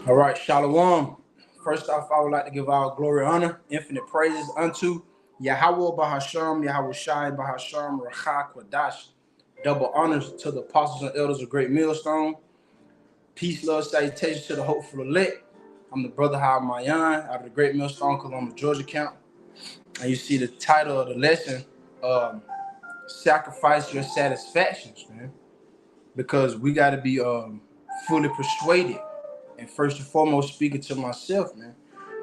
All right, Shalom. First off, I would like to give all glory, honor, infinite praises unto Yahweh Bahasham, Yahweh Shai Bahasham, Rachak Wadash. Double honors to the apostles and elders of Great Millstone. Peace, love, salutations to the hopeful elect. I'm the brother Hal Mayan out of the Great Millstone, Columbus, Georgia camp. And you see the title of the lesson, Sacrifice Your Satisfactions, man. Because we got to be fully persuaded. And first and foremost, speaking to myself, man,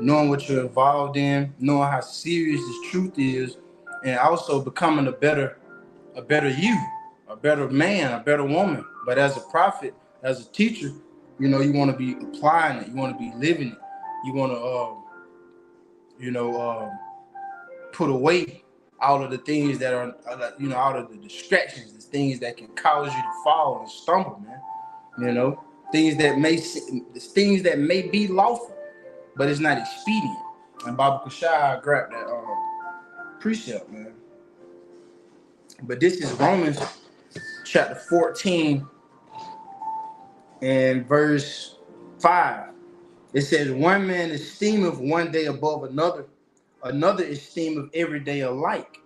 knowing what you're involved in, knowing how serious this truth is, and also becoming a better you, a better man, a better woman. But as a prophet, as a teacher, you want to be applying it, you want to be living it, you want to, put away all of the things that are, all of the distractions, the things that can cause you to fall and stumble, man. You know, things that may be lawful, but it's not expedient. And Baba Kashai grabbed that precept, man. But this is Romans chapter 14 and verse 5. It says, one man esteemeth one day above another, another esteemeth every day alike.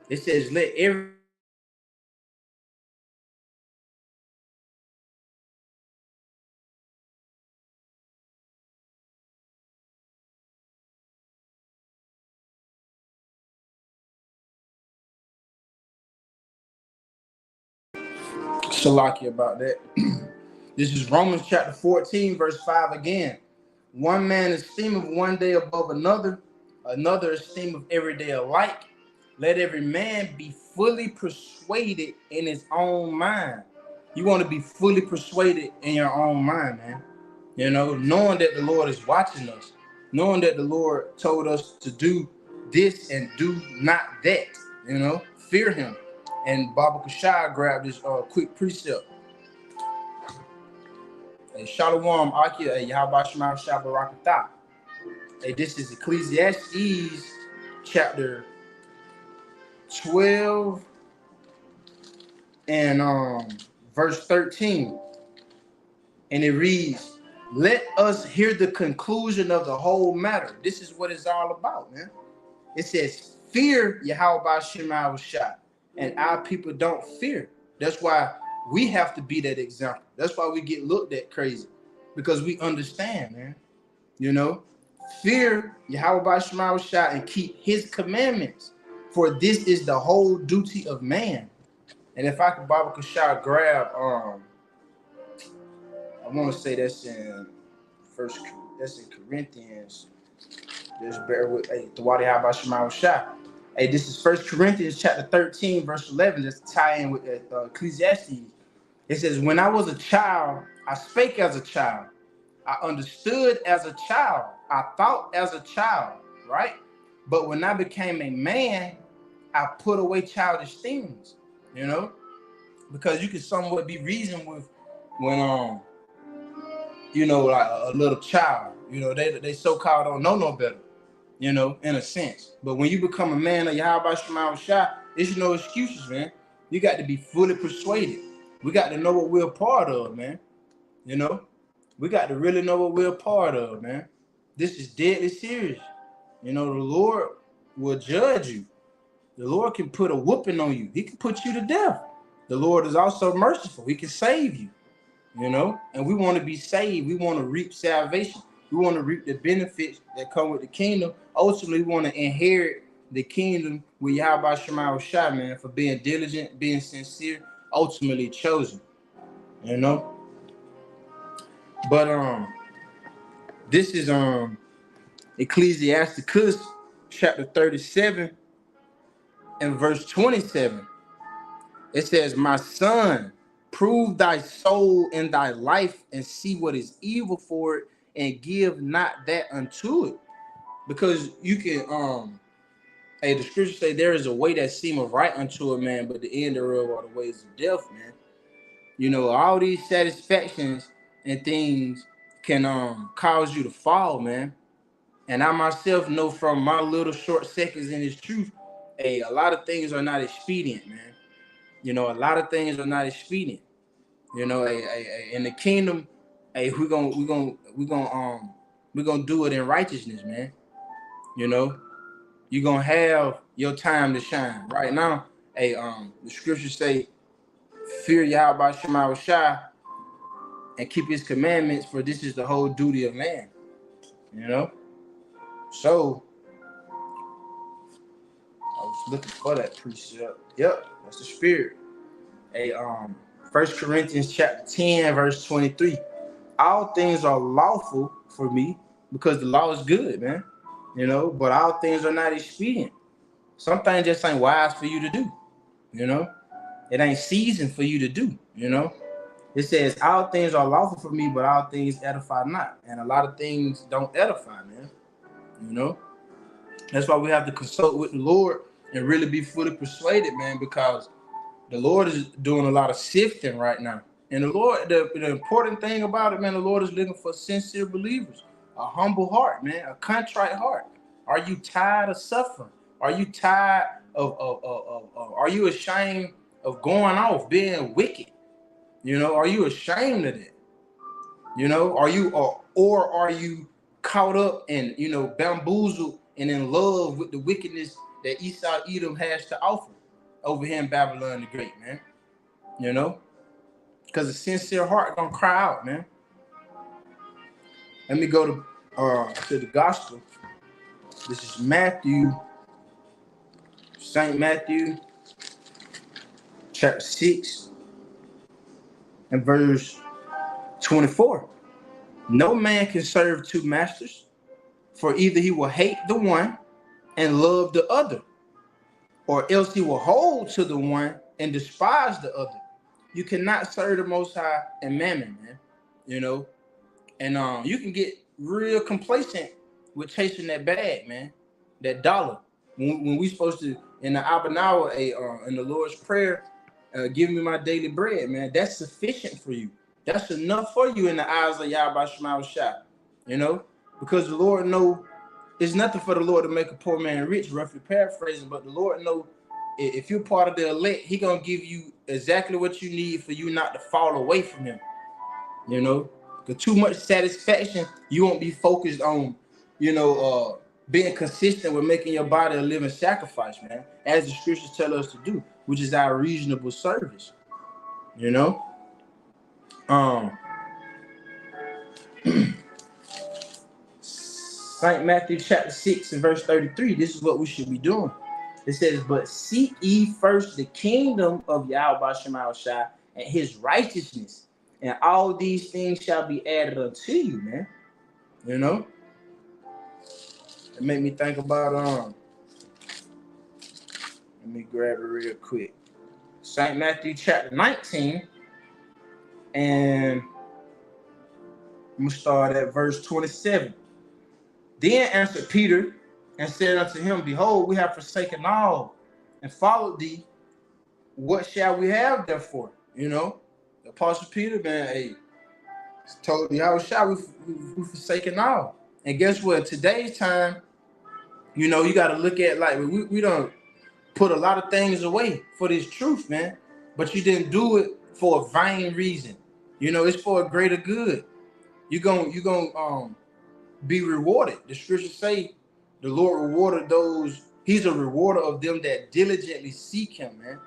It says, let every man consider himself approved unto himself. Salaki about that. This is Romans chapter 14, verse 5 again. One man esteemeth one day above another, another esteemeth every day alike. Let every man be fully persuaded in his own mind. You want to be fully persuaded in your own mind, man. Knowing that the Lord is watching us, knowing that the Lord told us to do this and do not that, fear him. And Baba Kashai grabbed this quick precept. Hey, Shalom, Akia, hey, Yahweh Shema Shabbarakatah. Hey, this is Ecclesiastes chapter 12 and verse 13. And it reads, let us hear the conclusion of the whole matter. This is what it's all about, man. It says, fear Yahweh Shema Shah. And our people don't fear. That's why we have to be that example. That's why we get looked at crazy. Because we understand, man. Fear Yahweh Shema Shah and keep his commandments. For this is the whole duty of man. And if I could Baba Kashai grab I want to say that's in Corinthians. Just bear with Tawadi Haba Shema Shah. Hey, this is First Corinthians chapter 13, verse 11. Just tie in with Ecclesiastes. It says, when I was a child, I spake as a child. I understood as a child. I thought as a child, right? But when I became a man, I put away childish things, because you can somewhat be reasoned with when like a little child, they so-called don't know no better, in a sense. But when you become a man of Yahweh Shema Shah, it's no excuses, man. You got to be fully persuaded. We got to know what we're a part of, man. We got to really know what we're a part of, man. This is deadly serious. The Lord will judge you. The Lord can put a whooping on you. He can put you to death. The Lord is also merciful. He can save you, and we want to be saved. We want to reap salvation. We want to reap the benefits that come with the kingdom. Ultimately, we want to inherit the kingdom with Yahweh Shema Shah, man, for being diligent, being sincere, ultimately chosen, you know. But this is Ecclesiasticus chapter 37 and verse 27. It says, my son, prove thy soul in thy life and see what is evil for it, and give not that unto it. Because you can the scripture say there is a way that seemeth right unto a man, but the end thereof are the ways of death, man. All these satisfactions and things can cause you to fall, man. And I myself know from my little short seconds in this truth, a lot of things are not expedient, man. A lot of things are not expedient. In the kingdom, hey, we're gonna do it in righteousness, man. You know, you're gonna have your time to shine. Right now, hey, the scriptures say, fear Yahweh Shema Shai and keep his commandments, for this is the whole duty of man. You know? So I was looking for that precept. Yep, that's the spirit. Hey, 1 Corinthians chapter 10, verse 23. All things are lawful for me because the law is good, man. You know, but all things are not expedient. Some things just ain't wise for you to do. You know, it ain't seasoned for you to do. You know, it says all things are lawful for me, but all things edify not. And a lot of things don't edify, man. You know, that's why we have to consult with the Lord and really be fully persuaded, man, because the Lord is doing a lot of sifting right now. And the Lord, the important thing about it, man, the Lord is looking for sincere believers, a humble heart, man, a contrite heart. Are you tired of suffering? Are you tired are you ashamed of going off, being wicked? You know, are you ashamed of it? You know, are you, or are you caught up and, you know, bamboozled and in love with the wickedness that Esau Edom has to offer over here in Babylon the Great, man? You know, because a sincere heart gonna cry out, man. Let me go to the gospel. This is Matthew, Saint Matthew, chapter 6, and verse 24. No man can serve two masters, for either he will hate the one and love the other, or else he will hold to the one and despise the other. You cannot serve the Most High and Mammon, man. You know, and you can get real complacent with chasing that bag, man, that dollar. When we supposed to, in the Abanawa, in the Lord's Prayer, give me my daily bread, man. That's sufficient for you. That's enough for you in the eyes of Yahweh Shema Shai. You know, because the Lord know it's nothing for the Lord to make a poor man rich, roughly paraphrasing, but the Lord know if you're part of the elect, he gonna give you exactly what you need for you not to fall away from him. You know, because too much satisfaction, you won't be focused on, you know, being consistent with making your body a living sacrifice, man, as the scriptures tell us to do, which is our reasonable service. You know, Saint Matthew chapter 6 and verse 33. This is what we should be doing. It says, "But seek ye first the kingdom of Yahweh Shema Shai and his righteousness, and all these things shall be added unto you," man. You know, it made me think about let me grab it real quick. Saint Matthew chapter 19, and I'm gonna start at verse 27. Then answered Peter and said unto him, Behold, we have forsaken all and followed thee. What shall we have therefore? You know, the Apostle Peter, man, hey, told you how shall we forsaken all. And guess what? Today's time, you know, you got to look at, like, we don't put a lot of things away for this truth, man. But you didn't do it for a vain reason. You know, it's for a greater good. You're gonna be rewarded. The scriptures say the Lord rewarded those. He's a rewarder of them that diligently seek him, man.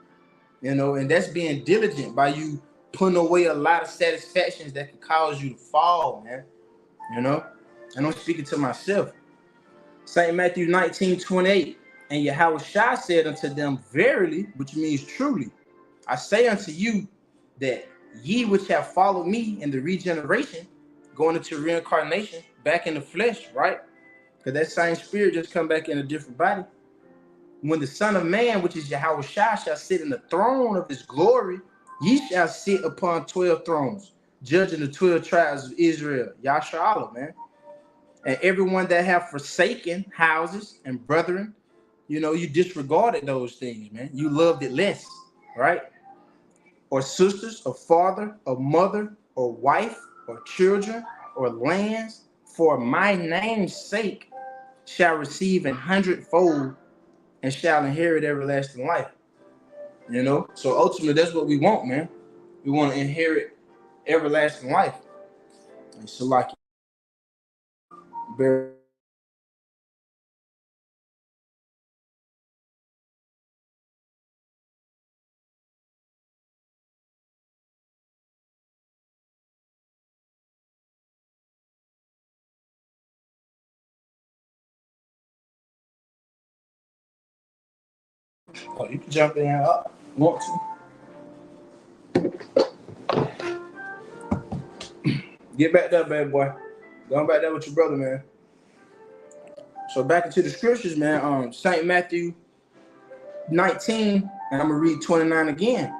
You know, and that's being diligent by you putting away a lot of satisfactions that can cause you to fall, man. You know, and I'm speaking to myself. St. Matthew 19:28, and Yahweh Shai said unto them, Verily, which means truly, I say unto you that ye which have followed me in the regeneration, going into reincarnation, back in the flesh, right? Because that same spirit just come back in a different body. When the Son of Man, which is Yahweh Shai, shall sit in the throne of his glory, ye shall sit upon 12 thrones, judging the 12 tribes of Israel. Yasharallah, man. And everyone that have forsaken houses and brethren, you know, you disregarded those things, man. You loved it less, right? Or sisters, or father, or mother, or wife, or children, or lands, for my name's sake, shall receive 100-fold and shall inherit everlasting life. You know, so ultimately that's what we want, man. We want to inherit everlasting life. And Salaki. Bear. Oh, you can jump in up. Want to. Get back there, bad boy. Going back there with your brother, man. So back into the scriptures, man. St. Matthew 19, and I'm gonna read 29 again.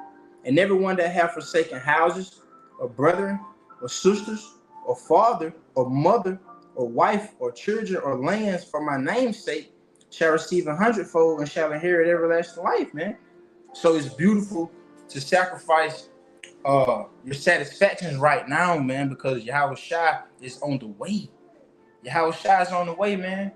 And everyone that have forsaken houses, or brethren, or sisters, or father, or mother, or wife, or children, or lands for my name's sake, shall receive 100-fold and shall inherit everlasting life, man. So it's beautiful to sacrifice your satisfactions right now, man, because Yahweh Shai is on the way. Yahweh Shai is on the way, man.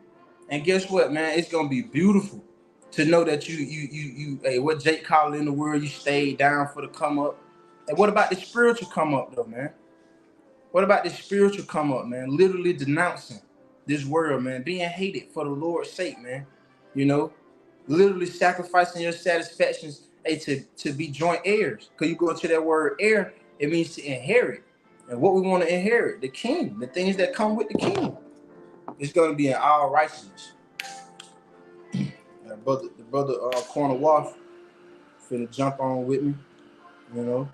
And guess what, man? It's gonna be beautiful to know that you hey, what Jake called in the world, you stayed down for the come up. And what about the spiritual come up though, man? What about the spiritual come up, man? Literally denouncing this world, man, being hated for the Lord's sake, man. You know, literally sacrificing your satisfactions, hey, to be joint heirs. Because you go into that word heir, it means to inherit. And what we want to inherit, the king, the things that come with the king. It's gonna be in all righteousness. The brother Corner Wolf finna jump on with me, you know.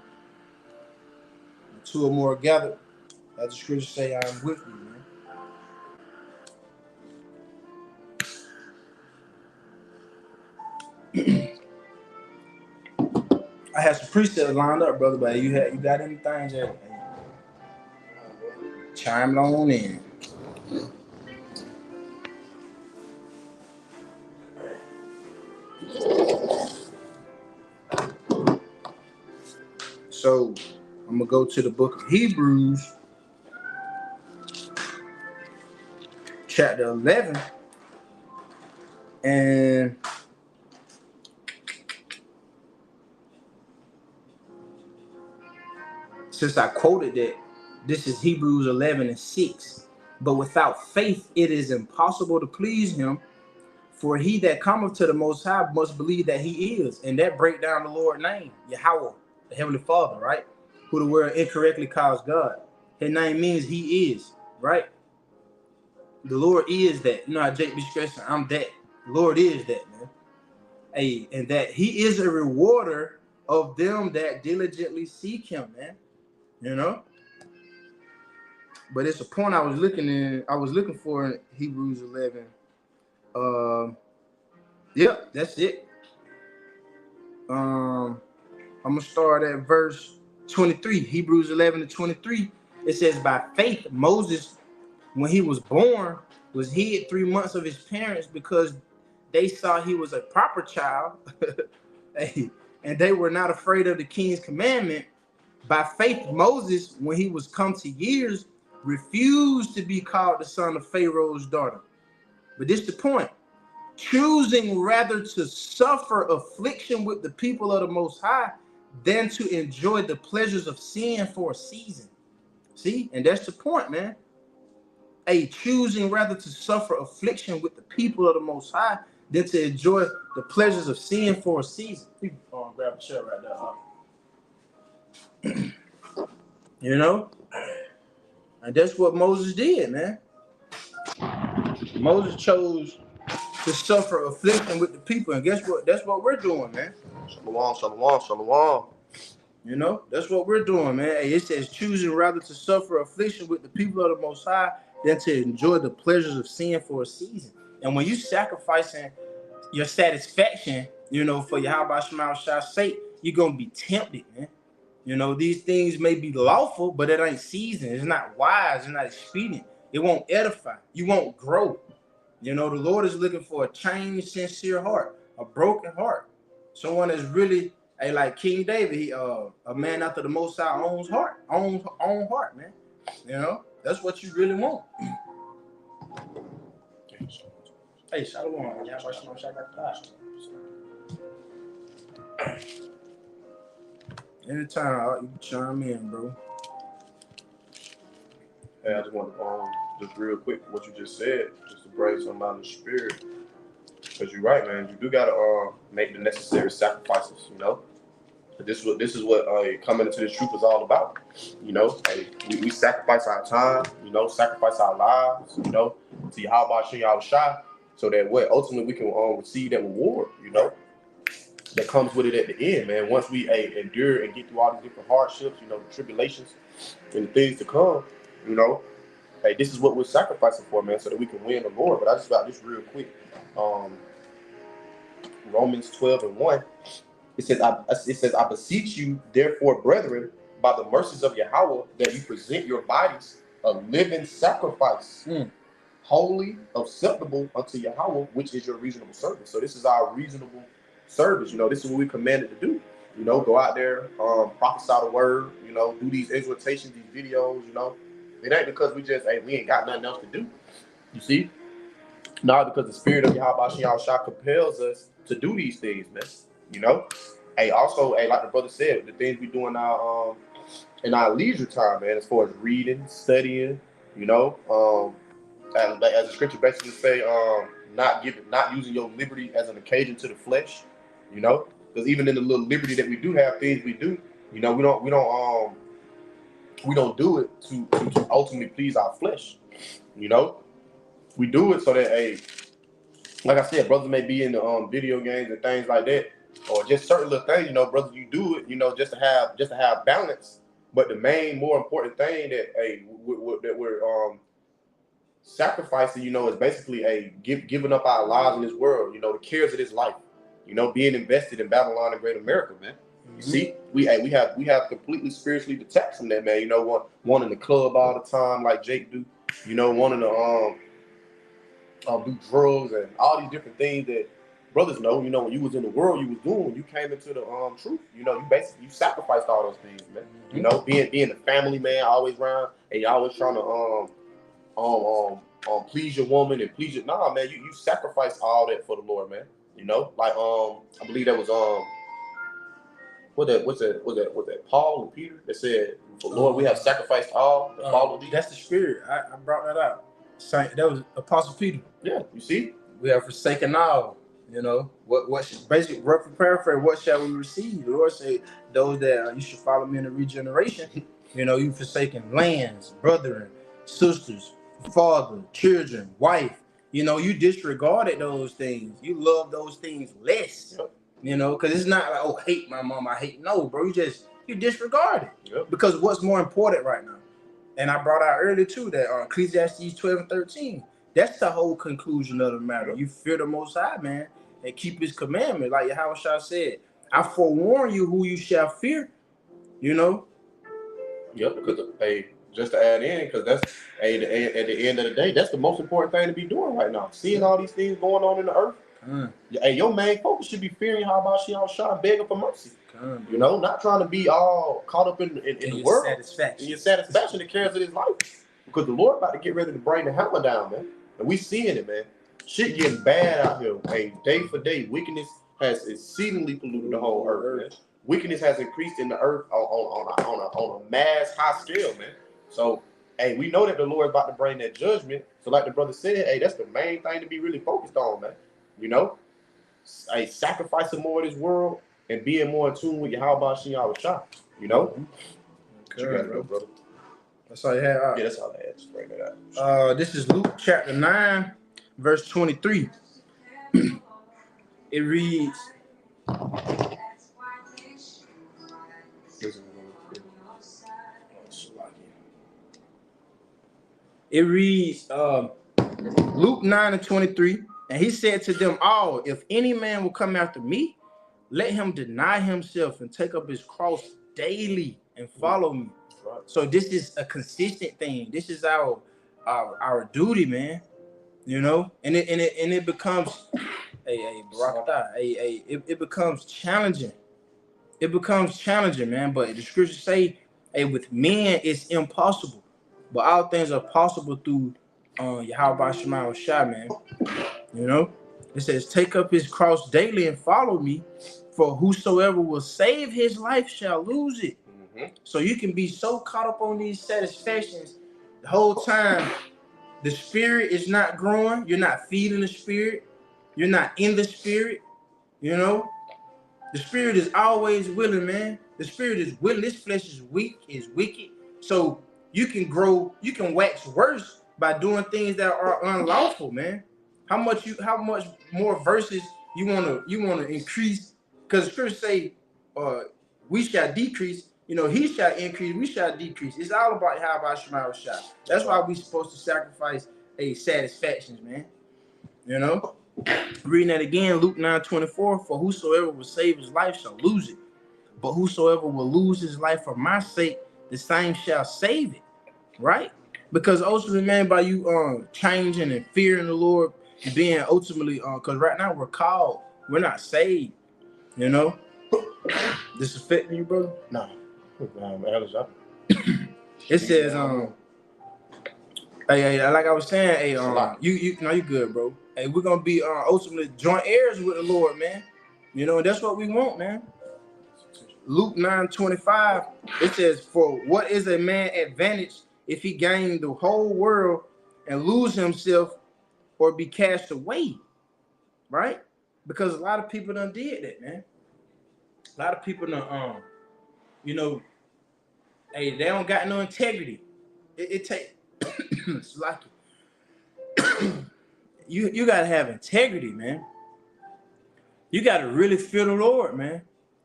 The two or more gathered, as the scriptures say, I am with you, man. I had some precepts lined up, brother, but you got anything that chime on in. So I'm gonna go to the book of Hebrews, chapter 11, and since I quoted that, this is Hebrews 11:6. But without faith, it is impossible to please him. For he that cometh to the Most High must believe that he is. And that break down the Lord's name, Yahweh, the Heavenly Father, right? Who the world incorrectly calls God. His name means he is, right? The Lord is that. You know how Jake be stressing, I'm that. The Lord is that, man. Hey, and that he is a rewarder of them that diligently seek him, man. You know? But it's a point I was looking for in Hebrews 11. Yep, that's it. I'm gonna start at verse 23, Hebrews 11:23. It says, by faith, Moses, when he was born, was hid 3 months of his parents because they saw he was a proper child, and they were not afraid of the king's commandment. By faith, Moses, when he was come to years, refused to be called the son of Pharaoh's daughter. But this is the point. Choosing rather to suffer affliction with the people of the Most High than to enjoy the pleasures of sin for a season. See, and that's the point, man. Choosing rather to suffer affliction with the people of the Most High than to enjoy the pleasures of sin for a season. Grab a chair right there. You know, and that's what Moses did, man. Moses chose to suffer affliction with the people, and guess what? That's what we're doing, man. Shalom, shalom, shalom. You know, that's what we're doing, man. It says choosing rather to suffer affliction with the people of the Most High than to enjoy the pleasures of sin for a season. And when you sacrificing your satisfaction, you know, for Yahweh Shema Shai's sake, you're gonna be tempted, man. You know, these things may be lawful, but it ain't seasoned. It's not wise. It's not expedient. It won't edify. You won't grow. You know, the Lord is looking for a changed, sincere heart, a broken heart. Someone that's really, like King David, he a man after the Most High own heart, man. You know, that's what you really want. Hey, shalom. Anytime you can chime in, bro. Hey, I just want to just real quick what you just said, just to bring something out of the spirit. Because you're right, man. You do gotta make the necessary sacrifices. You know, this is what coming into this truth is all about. You know, hey, we sacrifice our time. You know, sacrifice our lives. You know, to Yahweh Shem Shai, so that what ultimately we can receive that reward. You know, that comes with it at the end, man. Once we endure and get through all these different hardships, you know, the tribulations and the things to come. You know, hey, this is what we're sacrificing for, man, so that we can win the Lord. But I just got this real quick. Romans 12:1. It says, I beseech you, therefore, brethren, by the mercies of Yahweh, that you present your bodies a living sacrifice, holy, acceptable unto Yahweh, which is your reasonable service. So this is our reasonable service. You know, this is what we're commanded to do. You know, go out there, prophesy the word, you know, do these exhortations, these videos, you know. It ain't because we ain't got nothing else to do. You see? Not because the spirit of Yahweh Shah compels us to do these things, man. You know? Hey, also, like the brother said, the things we do in our leisure time, man, as far as reading, studying, you know, and as the scripture basically say, not using your liberty as an occasion to the flesh, you know, because even in the little liberty that we do have, things we do, you know, we don't do it to ultimately please our flesh, you know. We do it so that, hey, like I said, brothers may be in the video games and things like that, or just certain little things, you know, brothers, you do it, you know, just to have balance. But the main, more important thing that that we're sacrificing, you know, is basically giving up our lives in this world, you know, the cares of this life, you know, being invested in Babylon and Great America, man. You see, we have completely spiritually detached from that, man. You know, one in the club all the time, like Jake do. You know, one in the do drugs and all these different things that brothers know. You know, when you was in the world, you was doing. When you came into the truth, you know, you sacrificed all those things, man. You know, being a family man, always around, and you always trying to please your woman and please your man. You sacrifice all that for the Lord, man. You know, like I believe that was was that Paul and Peter that said, "For Lord, we have sacrificed all to follow thee." That's the spirit. I brought that out. That was Apostle Peter. Yeah, you see, we have forsaken all. You know what? Basically, paraphrase. What shall we receive? The Lord said, "Those that you should follow me in the regeneration." You know, you forsaken lands, brethren, sisters, father, children, wife. You know, you disregarded those things. You love those things less. Yep. You know, because it's not like, oh, hate my mom, I hate. No, bro, you disregard it. Yep. Because what's more important right now? And I brought out earlier too that Ecclesiastes 12:13. That's the whole conclusion of the matter. Yep. You fear the Most High, man, and keep His commandments, like Yahweh Shah said. I forewarn you who you shall fear. You know. Yep. Because just to add in, because that's at the end of the day, that's the most important thing to be doing right now. Seeing all these things going on in the earth. Your main focus should be fearing Yahweh Shah, begging for mercy. You know, not trying to be all caught up in the world. In your satisfaction, the cares of this life. Because the Lord about to get ready to bring the hammer down, man. And we seeing it, man. Shit getting bad out here. Hey, day for day, wickedness has exceedingly polluted the whole earth, man. Wickedness has increased in the earth on a mass high scale, man. So, hey, we know that the Lord is about to bring that judgment. So, like the brother said, hey, that's the main thing to be really focused on, man. You know, sacrificing more of this world and being more in tune with Yahweh Shah. You know, what you got, brother? That's all you had. Yeah, that's all I had. Just bring that out. This is Luke chapter 9, verse 23. It reads. It reads Luke 9:23, and he said to them all, if any man will come after me, let him deny himself and take up his cross daily and follow me. Right. So this is a consistent thing. This is our duty, man. You know, and it becomes it becomes challenging. It becomes challenging, man. But the scriptures say, hey, with men it's impossible. But all things are possible through Yahweh Shema Shah, man. You know, it says, take up his cross daily and follow me, for whosoever will save his life shall lose it. So you can be so caught up on these satisfactions the whole time the spirit is not growing, you're not feeding the spirit, you're not in the spirit, you know. The spirit is always willing, man. The spirit is willing. This flesh is weak, is wicked. So you can grow, you can wax worse by doing things that are unlawful, man. How much more verses you wanna increase? Because the scriptures say, we shall decrease. You know, he shall increase, we shall decrease. It's all about how about Shema Shah. That's why we supposed to sacrifice a satisfactions, man. You know. Reading that again, Luke 9:24, for whosoever will save his life shall lose it. But whosoever will lose his life for my sake, the same shall save it. Right? Because ultimately, man, by you changing and fearing the Lord, being ultimately because right now we're not saved, you know. This affecting you, brother? No. It says hey, like I was saying, hey, you know, you good, bro. Hey, we're gonna be ultimately joint heirs with the Lord, man. You know, and that's what we want, man. Luke 9:25, it says, for what is a man advantage if he gain the whole world and lose himself or be cast away? Right? Because a lot of people done did that, man. A lot of people done you know, hey, they don't got no integrity. It take it's like you gotta have integrity, man. You gotta really fear the Lord, man.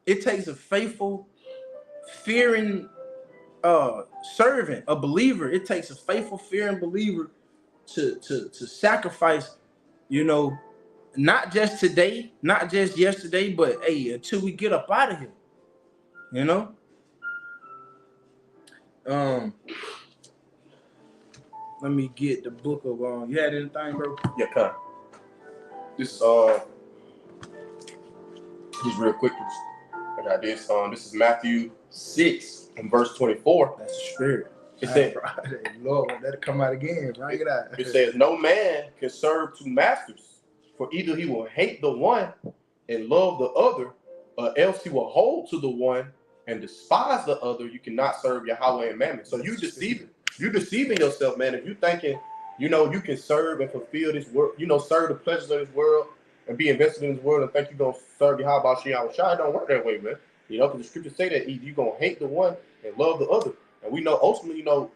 It takes a faithful, fearing servant, a believer. It takes a faithful, fearing believer to sacrifice, you know, not just today, not just yesterday, but hey, until we get up out of here. You know? Let me get the book of you had anything, bro? Yeah, come. This is just real quick. I got this. This is Matthew 6 and verse 24. That's the spirit. It said, Lord, let it come out again. Bring it out. It says, no man can serve two masters, for either he will hate the one and love the other, or else he will hold to the one and despise the other. You cannot serve Yahweh and Mammon. So you deceiving yourself, man. If you thinking, you know, you can serve and fulfill this world, you know, serve the pleasures of this world and be invested in this world and think you're going to serve Yahweh Shah, it don't work that way, man. You know, because the scriptures say that you're going to hate the one and love the other. And we know ultimately, you know,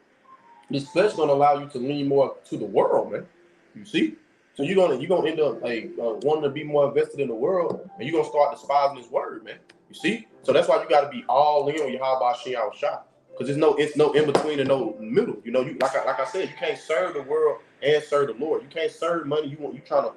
this flesh is going to allow you to lean more to the world, man. You see? So you're gonna end up like wanting to be more invested in the world, and you're gonna start despising His word, man. You see? So that's why you got to be all in on Yahweh Shah, because it's no in between and no middle. You know, you like I said, you can't serve the world and serve the Lord. You can't serve money. You trying to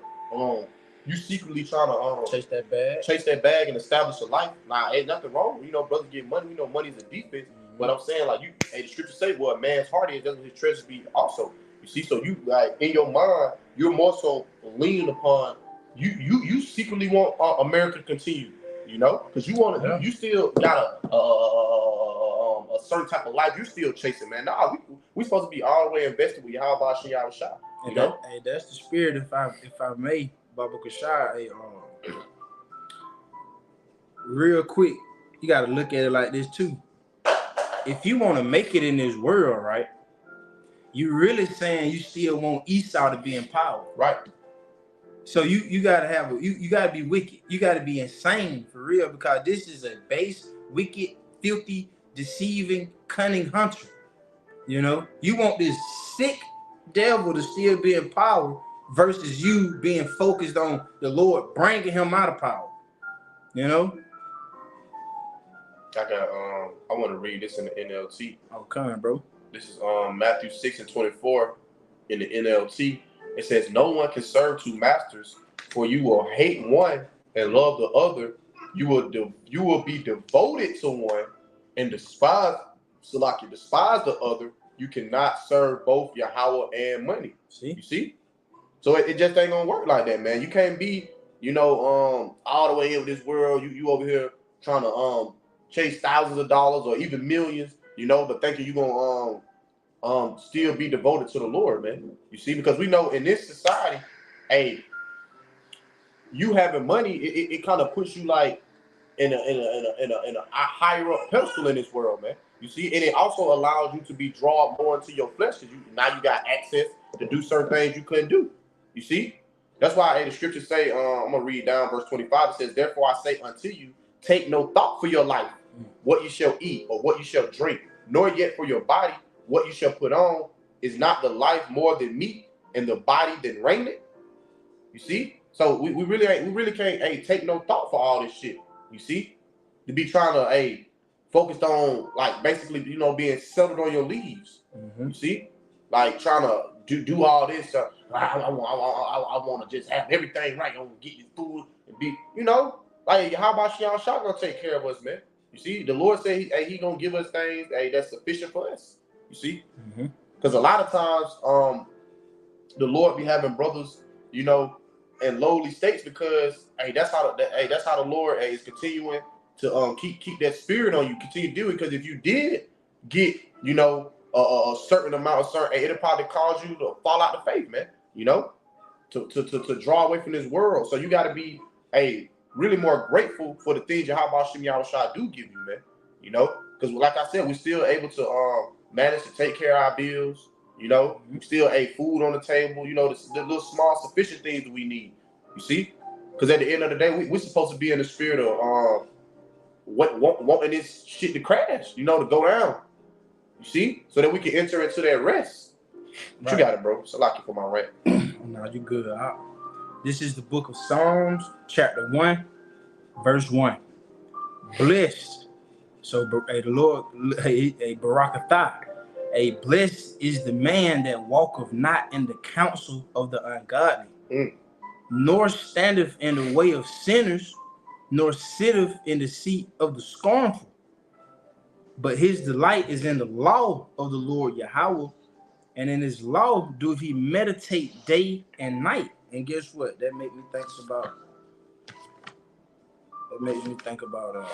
you secretly trying to chase that bag and establish a life. Nah, ain't nothing wrong. You know, brothers get money. We know money's a defense. But I'm saying, like, the scriptures say, well, a man's heart is, doesn't his treasures be also. You see, so you, like, in your mind, you're more so leaning upon, you secretly want America to continue, you know? Because you want to, you still got a certain type of life you still chasing, man. Nah, we supposed to be all the way invested with Yahweh Shah, you know? Hey, that's the spirit, if I may, Baba Kashar, hey, real quick, you got to look at it like this, too. If you want to make it in this world, right, you really saying you still want Esau to be in power, right? So you gotta have you gotta be wicked, you gotta be insane for real, because this is a base, wicked, filthy, deceiving, cunning hunter. You know, you want this sick devil to still be in power versus you being focused on the Lord bringing him out of power. You know. I want to read this in the NLT. Oh, come on, bro. This is Matthew 6 and 24 in the NLT. It says, no one can serve two masters, for you will hate one and love the other. You will be devoted to one and despise the other. You cannot serve both Yahweh and money. See? You see? So it just ain't gonna work like that, man. You can't be, you know, all the way in with this world. You over here trying to chase thousands of dollars or even millions, you know, but thinking you're gonna still be devoted to the Lord, man. You see, because we know in this society, hey, you having money, it kind of puts you like in a higher up pedestal in this world, man. You see, and it also allows you to be drawn more into your flesh because now you got access to do certain things you couldn't do. You see, that's why the scriptures say, I'm gonna read down verse 25. It says, "Therefore I say unto you, take no thought for your life, what you shall eat or what you shall drink, nor yet for your body what you shall put on. Is not the life more than meat, and the body than raiment?" You see, so we really can't take no thought for all this shit. You see, to be trying to focused on like basically being settled on your leaves. You see, like trying to do all this. I want to just have everything right. I want to get this food and be like how about Shion Shah gonna take care of us, man? You see, the Lord said he gonna give us things that's sufficient for us. You see, because a lot of times the Lord be having brothers in lowly states because that's how the Lord is continuing to keep that spirit on you, continue to do it. Because if you did get a certain amount of it'll probably cause you to fall out the faith, man. To draw away from this world. So you got to be really more grateful for the things Yahweh Shem Yahushua do give you, man. Because like I said, we're still able to manage to take care of our bills. We still food on the table. The little small sufficient things that we need. You see, because at the end of the day, we're supposed to be in the spirit of wanting this shit to crash. To go down. You see, so that we can enter into that rest. Right. You got it, bro. So lucky for my rant. No, you good. This is the book of Psalms, chapter 1, verse 1. Blessed. So the Lord, Barakatah. Blessed is the man that walketh not in the counsel of the ungodly, nor standeth in the way of sinners, nor sitteth in the seat of the scornful. But his delight is in the law of the Lord Yahweh, and in his law doeth he meditate day and night. And guess what? That makes me think about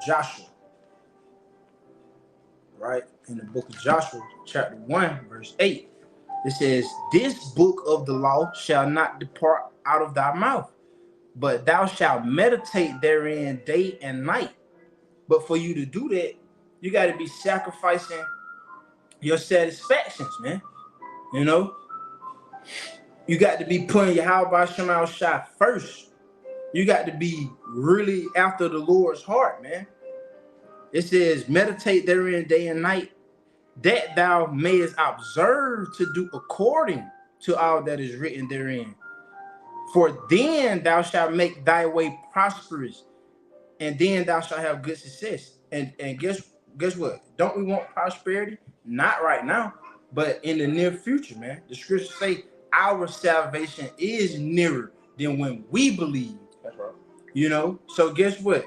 Joshua. Right? In the book of Joshua, chapter 1, verse 8, it says, "This book of the law shall not depart out of thy mouth, but thou shalt meditate therein day and night." But for you to do that, you got to be sacrificing your satisfactions, man. You got to be putting Yahweh Shema Shai first. You got to be really after the Lord's heart, man. It says, meditate therein day and night, that thou mayest observe to do according to all that is written therein. For then thou shalt make thy way prosperous, and then thou shalt have good success. And guess what? Don't we want prosperity? Not right now, but in the near future, man. The scriptures say our salvation is nearer than when we believe. That's right. So guess what?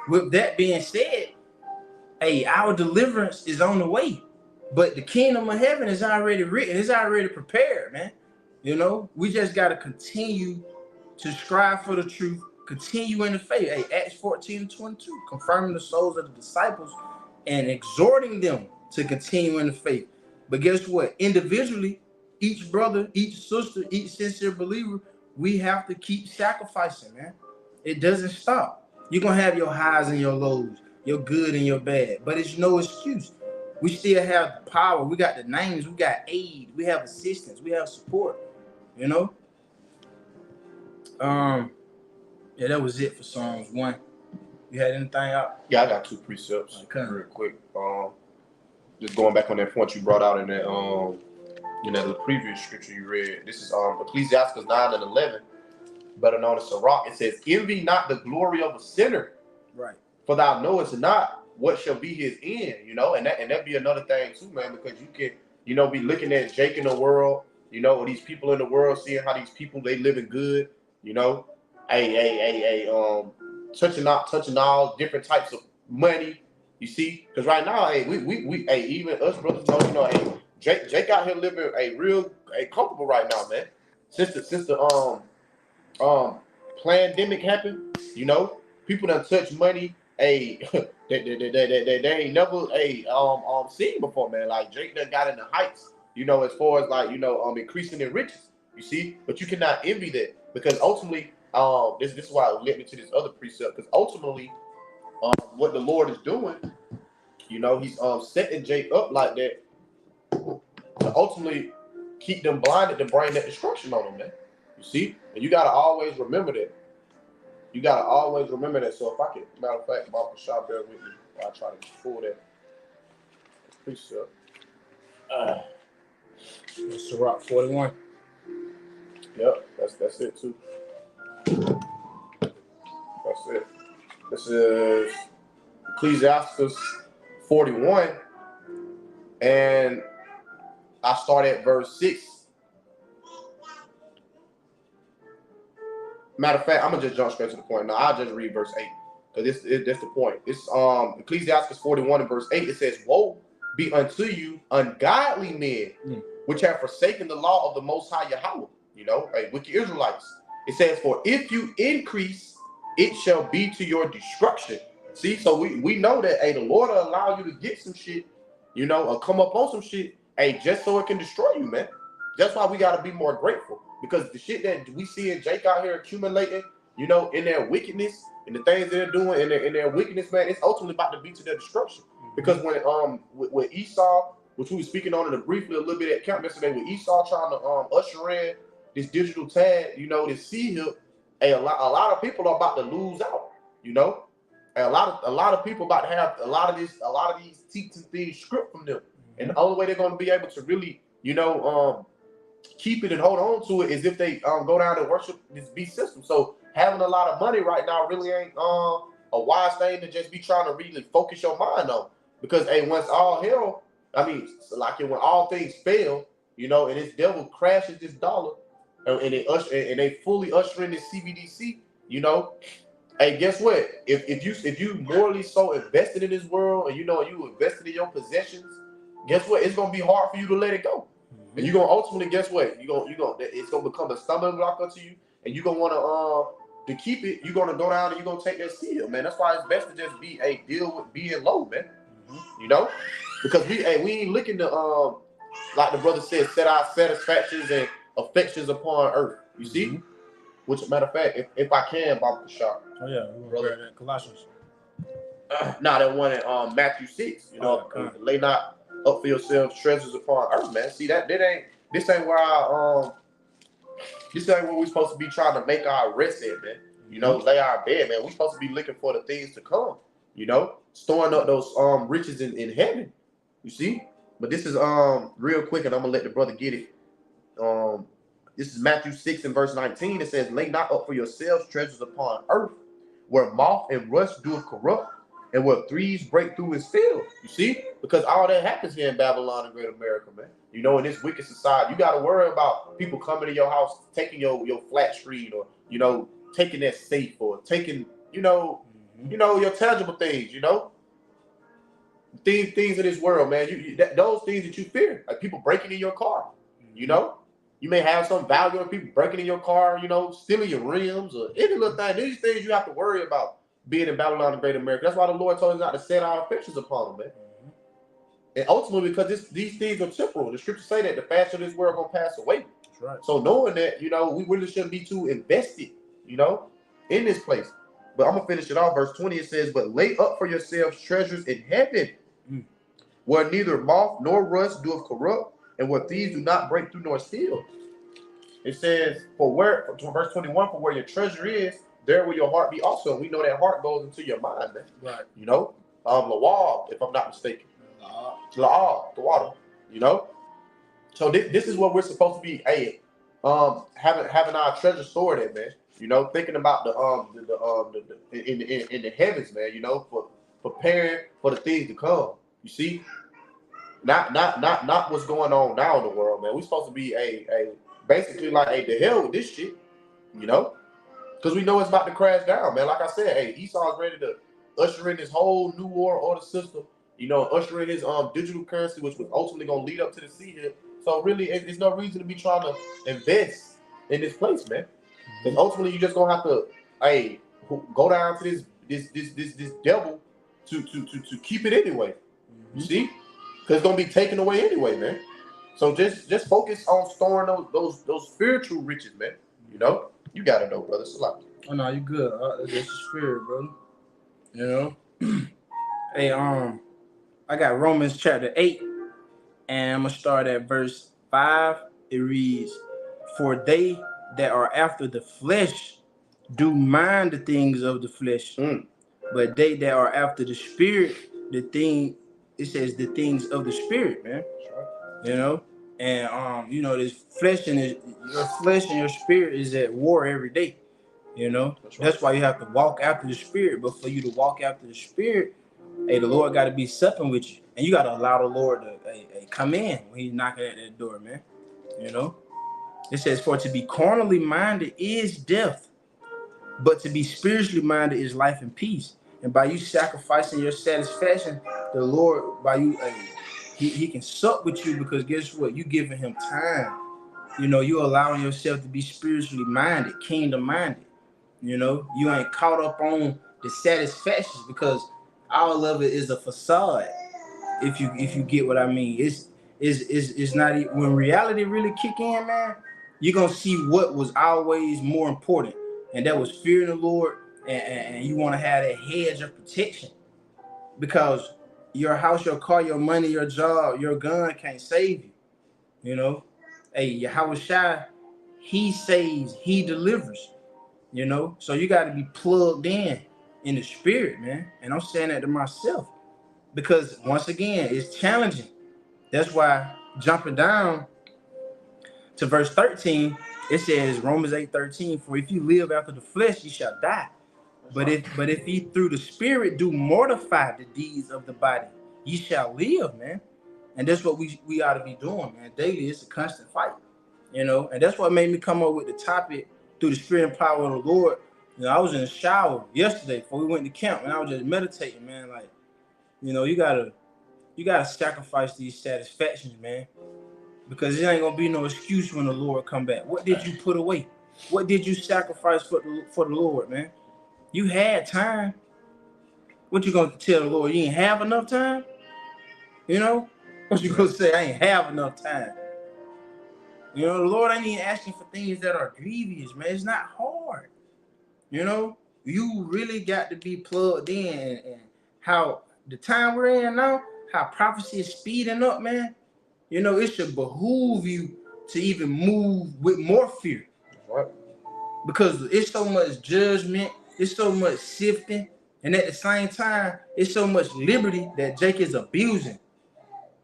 With that being said, our deliverance is on the way. But the kingdom of heaven is already written. It's already prepared, man. We just got to continue to strive for the truth, continue in the faith. Acts 14:22, confirming the souls of the disciples and exhorting them to continue in the faith. But guess what? Individually, each brother, each sister, each sincere believer, we have to keep sacrificing, man. It doesn't stop. You're going to have your highs and your lows, your good and your bad, but it's no excuse. We still have the power. We got the names. We got aid. We have assistance. We have support. Yeah, that was it for Psalms 1. You had anything out? Yeah, I got 2 precepts real quick. Just going back on that point you brought out in that the previous scripture you read. This is Ecclesiastes 9:11, better known as Sirach. It says, "Envy not the glory of a sinner, right? For thou knowest not what shall be his end." And that be another thing too, man, because you can be looking at Jake in the world, or these people in the world, seeing how these people they living good, touching all different types of money. You see, because right now, we even us brothers know, Jake out here living real comfortable right now, man. Since the pandemic happened, people done touch money, they ain't never seen before, man. Like Jake done got in the heights, as far as increasing in riches. You see, but you cannot envy that because ultimately, this is why it led me to this other precept, because ultimately, what the Lord is doing, you know, he's setting Jake up like that to ultimately keep them blinded to bring that destruction on them, man. You see? And you gotta always remember that. You gotta always remember that. So if I can, matter of fact, Marcus Shaw, bear with me. I'll try to pull that precept. Sirach 41. Yep, that's it too. That's it. This is Ecclesiastes 41, and I start at verse 6. Matter of fact, I'm gonna just jump straight to the point. Now I'll just read verse 8, because that's the point. It's Ecclesiastes 41 and verse 8. It says, "Woe be unto you, ungodly men, which have forsaken the law of the Most High Yahweh." You know, wicked Israelites. It says, "For if you increase, it shall be to your destruction." See, so we know that the Lord will allow you to get some shit, you know, or come up on some shit, just so it can destroy you, man. That's why we gotta be more grateful, because the shit that we see in Jake out here accumulating, you know, in their wickedness and the things they're doing in their wickedness, man, it's ultimately about to be to their destruction. Because when with Esau, which we were speaking on it briefly a little bit at camp yesterday, with Esau trying to usher in this digital tag, you know, this C-hip, a lot of people are about to lose out, you know. A lot of people about to have a lot of these teaching things script from them, and the only way they're going to be able to really, you know, keep it and hold on to it is if they go down and worship this beast system. So having a lot of money right now really ain't a wise thing to just be trying to really focus your mind on, because once all hell, I mean, like when all things fail, you know, and this devil crashes this dollar, and they fully usher in this CBDC, you know. Hey, guess what? If you morally so invested in this world, and you know you invested in your possessions, guess what? It's gonna be hard for you to let it go, and you're gonna ultimately, guess what? It's gonna become a stumbling block unto you, and you're gonna wanna to keep it. You're gonna go down and you're gonna take that seal, man. That's why it's best to just be deal with being low, man. You know, because we ain't looking to like the brother said, set our satisfactions and affections upon earth. You see. Which, matter of fact, if I can, Bob the shot. Oh yeah, brother. That Colossians. Nah, that one in Matthew 6. You know, lay not up for yourselves treasures upon earth, man. See this ain't where this ain't where we supposed to be trying to make our rest at, man. You know, lay our bed, man. We supposed to be looking for the things to come. You know, storing up those riches in heaven. You see, but this is real quick, and I'm gonna let the brother get it. This is Matthew 6 and verse 19. It says, "Lay not up for yourselves treasures upon earth, where moth and rust doeth corrupt, and where thieves break through and steal." You see? Because all that happens here in Babylon and Great America, man. You know, in this wicked society, you got to worry about people coming to your house, taking your flat screen, or, you know, taking that safe, or taking, you know, your tangible things, you know? Things of this world, man. Those things that you fear, like people breaking in your car, you know? You may have some value of people breaking in your car, you know, stealing your rims or any little thing. These things you have to worry about being in Babylon and Great America. That's why the Lord told us not to set our affections upon them, man. And ultimately, because these things are temporal. The scriptures say that the fashion of this world gonna pass away. That's right. So knowing that, you know, we really shouldn't be too invested, you know, in this place. But I'm gonna finish it off. Verse 20, it says, "But lay up for yourselves treasures in heaven, where neither moth nor rust doeth corrupt, and where thieves do not break through nor steal." It says, verse 21, "For where your treasure is, there will your heart be also." And we know that heart goes into your mind, man. Right. You know, Lawal, if I'm not mistaken. La'al, the water. You know. So this is what we're supposed to be, having our treasure stored in, man. You know, thinking about in the heavens, man. You know, for preparing for the things to come. You see. Not what's going on now in the world, man. We're supposed to be basically like, the hell with this shit, you know, because we know it's about to crash down, man. Like I said, Esau's ready to usher in this whole new world order system, you know, usher in his digital currency, which was ultimately gonna lead up to the sea here. So really, there's no reason to be trying to invest in this place, man. Because ultimately, you just gonna have to go down to this devil to keep it anyway. You see. Because it's gonna be taken away anyway, man. So just focus on storing those spiritual riches, man. You know, you gotta know, brother. It's a lot. Oh no, you good. That's the spirit, brother. You know. Hey, I got Romans chapter 8, and I'm gonna start at verse 5. It reads, "For they that are after the flesh do mind the things of the flesh, but they that are after the spirit, it says the things of the spirit, man. You know, and you know, this flesh and your flesh and your spirit is at war every day. You know, that's why you have to walk after the spirit. But for you to walk after the spirit, hey, the Lord got to be supping with you, and you got to allow the Lord to come in when He's knocking at that door, man. You know, it says, "For to be carnally minded is death, but to be spiritually minded is life and peace." And by you sacrificing your satisfaction, the Lord, by you, he can sup with you, because guess what? You giving Him time. You know, you allowing yourself to be spiritually minded, kingdom minded. You know, you ain't caught up on the satisfactions, because all of it is a facade. If you get what I mean, it's not when reality really kick in, man. You're gonna see what was always more important, and that was fearing the Lord, and you want to have that hedge of protection, because your house, your car, your money, your job, your gun can't save you. You know, hey, Yahweh Shai, He saves, He delivers. You know, so you got to be plugged in the spirit, man. And I'm saying that to myself, because once again, it's challenging. That's why jumping down to verse 13, it says, Romans 8:13, "For if you live after the flesh, you shall die. But if ye through the spirit do mortify the deeds of the body, ye shall live," man. And that's what we ought to be doing, man. Daily, it's a constant fight. You know, and that's what made me come up with the topic, through the spirit and power of the Lord. You know, I was in the shower yesterday before we went to camp, and I was just meditating, man. Like, you know, you gotta sacrifice these satisfactions, man, because it ain't gonna be no excuse when the Lord come back. What did you put away? What did you sacrifice for the Lord, man? You had time. What you gonna tell the Lord? You ain't have enough time? You know, what you gonna say? I ain't have enough time. You know, the Lord ain't even asking for things that are grievous, man. It's not hard. You know, you really got to be plugged in, and how the time we're in now, how prophecy is speeding up, man. You know, it should behoove you to even move with more fear. Right. Because it's so much judgment, it's so much sifting, and at the same time, it's so much liberty that Jake is abusing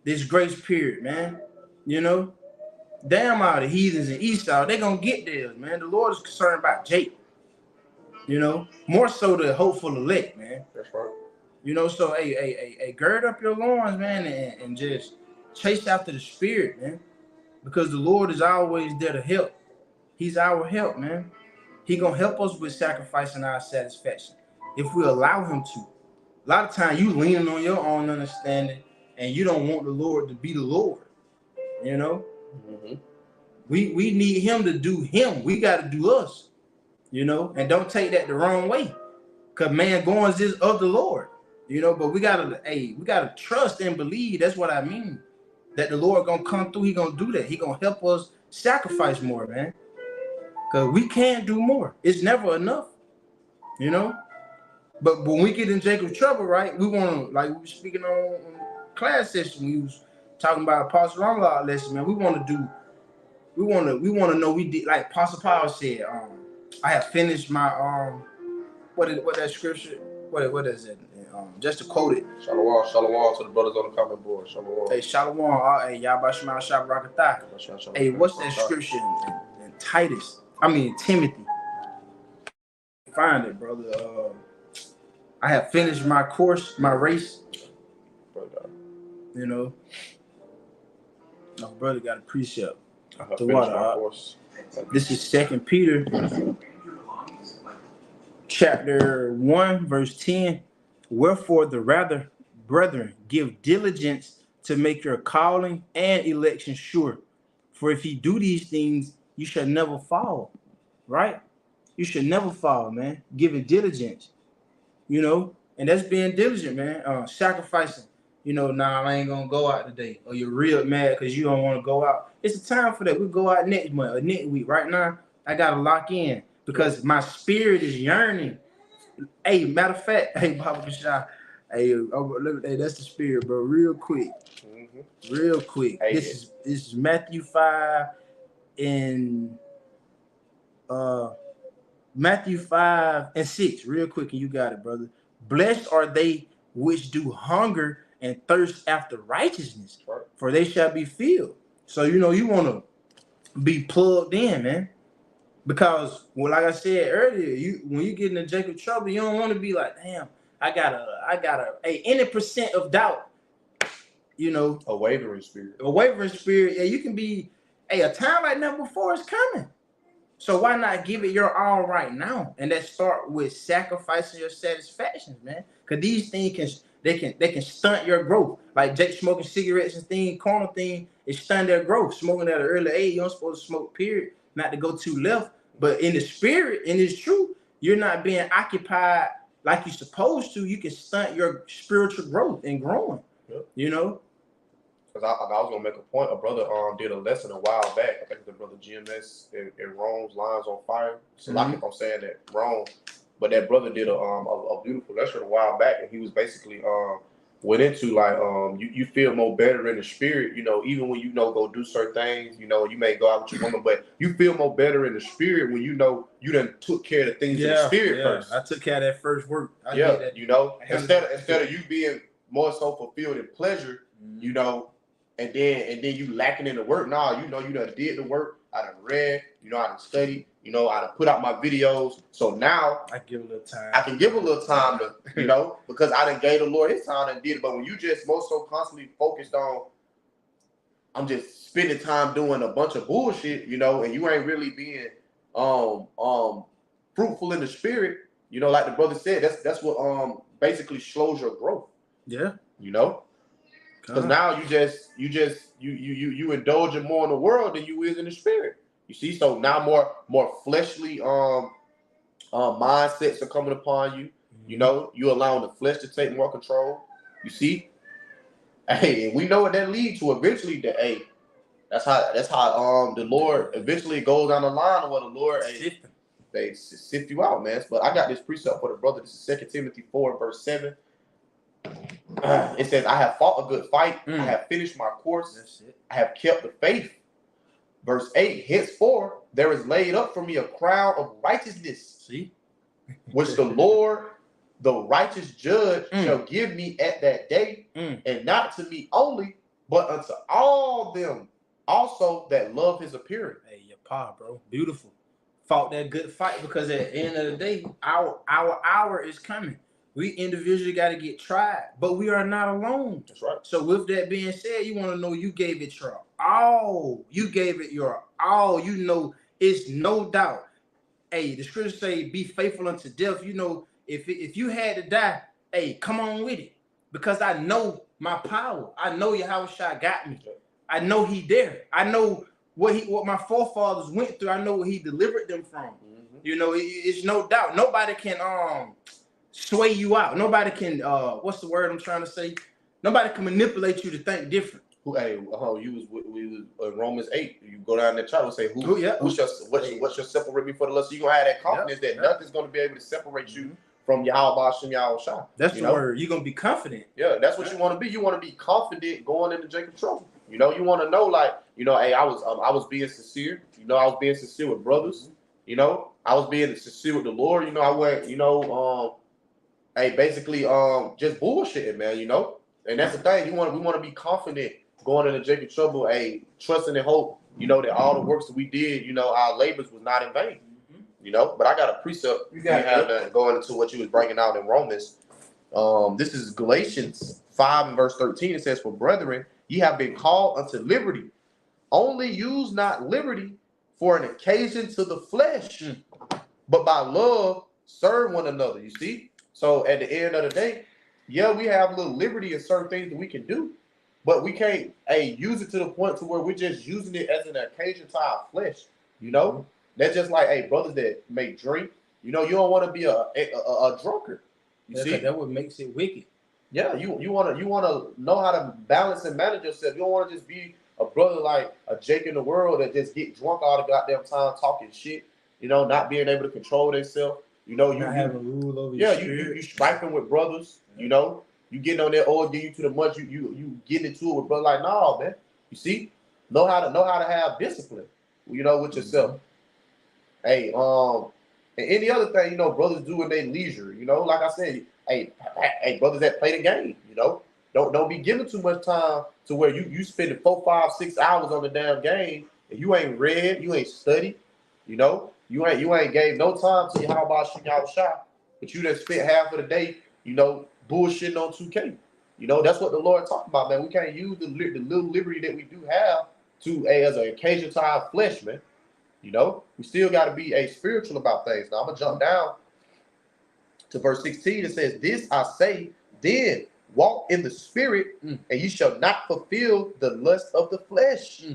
this grace period, man. You know, damn all the heathens in Esau, they gonna get theirs, man. The Lord is concerned about Jake. You know, more so the hopeful elect, man. That's right. You know, so hey, gird up your loins, man, and just chase after the spirit, man. Because the Lord is always there to help. He's our help, man. He gonna help us with sacrificing our satisfaction if we allow Him to. A lot of times you leaning on your own understanding, and you don't want the Lord to be the Lord. You know, we need Him to do Him. We got to do us. You know, and don't take that the wrong way, because man goings is of the Lord. You know, but we gotta trust and believe. That's what I mean. That the Lord gonna come through. He gonna do that. He gonna help us sacrifice more, man. Because we can't do more. It's never enough. You know. But when we get in Jacob's trouble, right? We want to, like we were speaking on class session. We was talking about Apostle Ronald lesson, man. We want to know we did, like Apostle Paul said. I have finished my what that scripture? What is it? Just to quote it. Shalom, shalom to the brothers on the comment board. Shalom. Hey, shalom. Hey, Yahba Shema Shab Rakatah. Hey, what's that scripture in Titus? I mean Timothy. Find it, brother. I have finished my course, my race. You know. My brother got a precept. The water. This is 2 Peter chapter 1, verse 10. "Wherefore the rather, brethren, give diligence to make your calling and election sure. For if ye do these things, you shall never fall." Right? You should never fall, man. Giving diligence. You know, and that's being diligent, man. Sacrificing. You know, nah, I ain't gonna go out today. Or you're real mad because you don't want to go out. It's a time for that. We'll go out next month or next week. Right now, I gotta lock in. because my spirit is yearning. Hey, matter of fact, hey, Baba Kashah, hey, that's the spirit, bro. Real quick, real quick. Hey, This is Matthew 5 and Matthew 5 and 6. Real quick, and you got it, brother. Blessed are they which do hunger and thirst after righteousness, for they shall be filled. So you know you want to be plugged in, man. Because, well, like I said earlier, when you get into Jacob trouble, you don't want to be like, damn, I got any percent of doubt, you know, a wavering spirit. Yeah, you can be, a time like never before is coming. So why not give it your all right now? And let's start with sacrificing your satisfactions, man. Because these things they can stunt your growth. Like Jake smoking cigarettes and carnal thing, it stunt their growth. Smoking at an early age, you don't supposed to smoke, period. Not to go too left. But in the spirit, and it's true, you're not being occupied like you're supposed to. You can stunt your spiritual growth and growing. Yep. You know? Because I was gonna make a point. A brother did a lesson a while back. I think the brother GMS in Rome's Lines on Fire. So like if I'm saying that wrong, but that brother did a beautiful lesson a while back, and he was basically went into like you feel more better in the spirit, you know, even when you know go do certain things, you know, you may go out with your woman, but you feel more better in the spirit when you know you done took care of the things in the spirit first. I took care of that first work. You know, instead of you being more so fulfilled in pleasure, you know. And then you lacking in the work. Nah, you know you done did the work. I done read. You know I done studied. You know I done put out my videos. So now I give a little time. I can give a little time to you know because I done gave the Lord His time and did it. But when you just most so constantly focused on, I'm just spending time doing a bunch of bullshit, you know, and you ain't really being fruitful in the spirit. You know, like the brother said, that's what basically slows your growth. Yeah. You know. Because now you indulging more in the world than you is in the spirit. You see, so now more fleshly mindsets are coming upon you. You know, you allowing the flesh to take more control. You see, hey, and we know what that leads to eventually. That's how the Lord eventually goes down the line of what the Lord they sift you out, man. But I got this precept for the brother. This is 2 Timothy 4 verse 7. It says, I have fought a good fight. I have finished my course. I have kept the faith. Verse 8, henceforth there is laid up for me a crown of righteousness. See? Which the Lord, the righteous judge, shall give me at that day, and not to me only, but unto all them also that love his appearing. Hey, your pa, bro. Beautiful. Fought that good fight because at the end of the day, our hour is coming. We individually got to get tried, but we are not alone. That's right. So with that being said, you want to know you gave it your all. You gave it your all. You know, it's no doubt. Hey, the scriptures say, be faithful unto death. You know, if you had to die, hey, come on with it. Because I know my power. I know Yahushua got me. I know he there. I know what my forefathers went through. I know what he delivered them from. You know, it's no doubt. Nobody can sway you out. Nobody can what's the word I'm trying to say? Nobody can manipulate you to think different. You was Romans 8. You go down that chart and say what shall separate me for the lust? You gonna have that confidence that nothing's gonna be able to separate you from Yahweh Shem Yahushua. That's the word. You're gonna be confident. Yeah, that's what you want to be. You want to be confident going into Jacob trouble. You know, you want to know, like, you know, hey, I was being sincere. You know, I was being sincere with brothers. You know, I was being sincere with the Lord. You know, I went, you know, basically just bullshitting, man, you know. And that's the thing. We want to be confident going into Jacob trouble, trusting and hope, you know, that all the works that we did, you know, our labors was not in vain. You know, but I got a precept going into what you was bringing out in Romans. This is Galatians 5 and verse 13. It says, for brethren, ye have been called unto liberty. Only use not liberty for an occasion to the flesh, but by love serve one another. You see? So at the end of the day, yeah, we have a little liberty in certain things that we can do, but we can't use it to the point to where we're just using it as an occasion to our flesh. You know? That's just like, brothers that may drink. You know, you don't want to be a drunkard. You see, that what makes it wicked. Yeah, you want to know how to balance and manage yourself. You don't want to just be a brother like a Jake in the world that just get drunk all the goddamn time talking shit. you know, not being able to control themselves. You know, Not having rule over yeah, your spirit. you striping with brothers, you know, you getting on there, oh, get you to the much, you getting into it with brother like, nah, man. You see, know how to have discipline, you know, with yourself. Hey, and any other thing, you know, brothers do in their leisure, you know, like I said, hey, brothers that play the game, you know, don't be giving too much time to where you spending 4, 5, 6 hours on the damn game and you ain't read, you ain't studied, you know, you ain't gave no time to your how about shooting out shot, but you done spent half of the day, you know, bullshitting on 2K. You know, that's what the Lord talking about, man. We can't use the little liberty that we do have to as an occasion to our flesh, man. You know, we still got to be spiritual about things. Now I'm gonna jump down to verse 16. It says, "This I say, then walk in the spirit, and you shall not fulfill the lust of the flesh."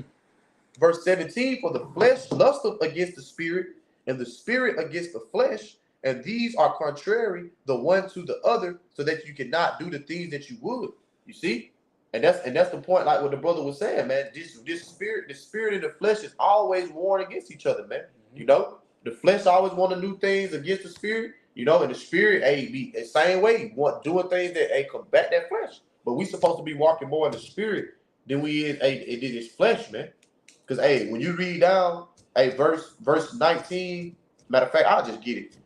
Verse 17, "For the flesh lusteth against the spirit, and the spirit against the flesh, and these are contrary the one to the other, so that you cannot do the things that you would." You see? And that's the point, like what the brother was saying, man. The spirit and the flesh is always warring against each other, man. You know, the flesh always want to do things against the spirit, you know, and the spirit, be the same way, want doing things that combat that flesh. But we supposed to be walking more in the spirit than we is this flesh, man. Because when you read down verse 19, matter of fact, I'll just get it.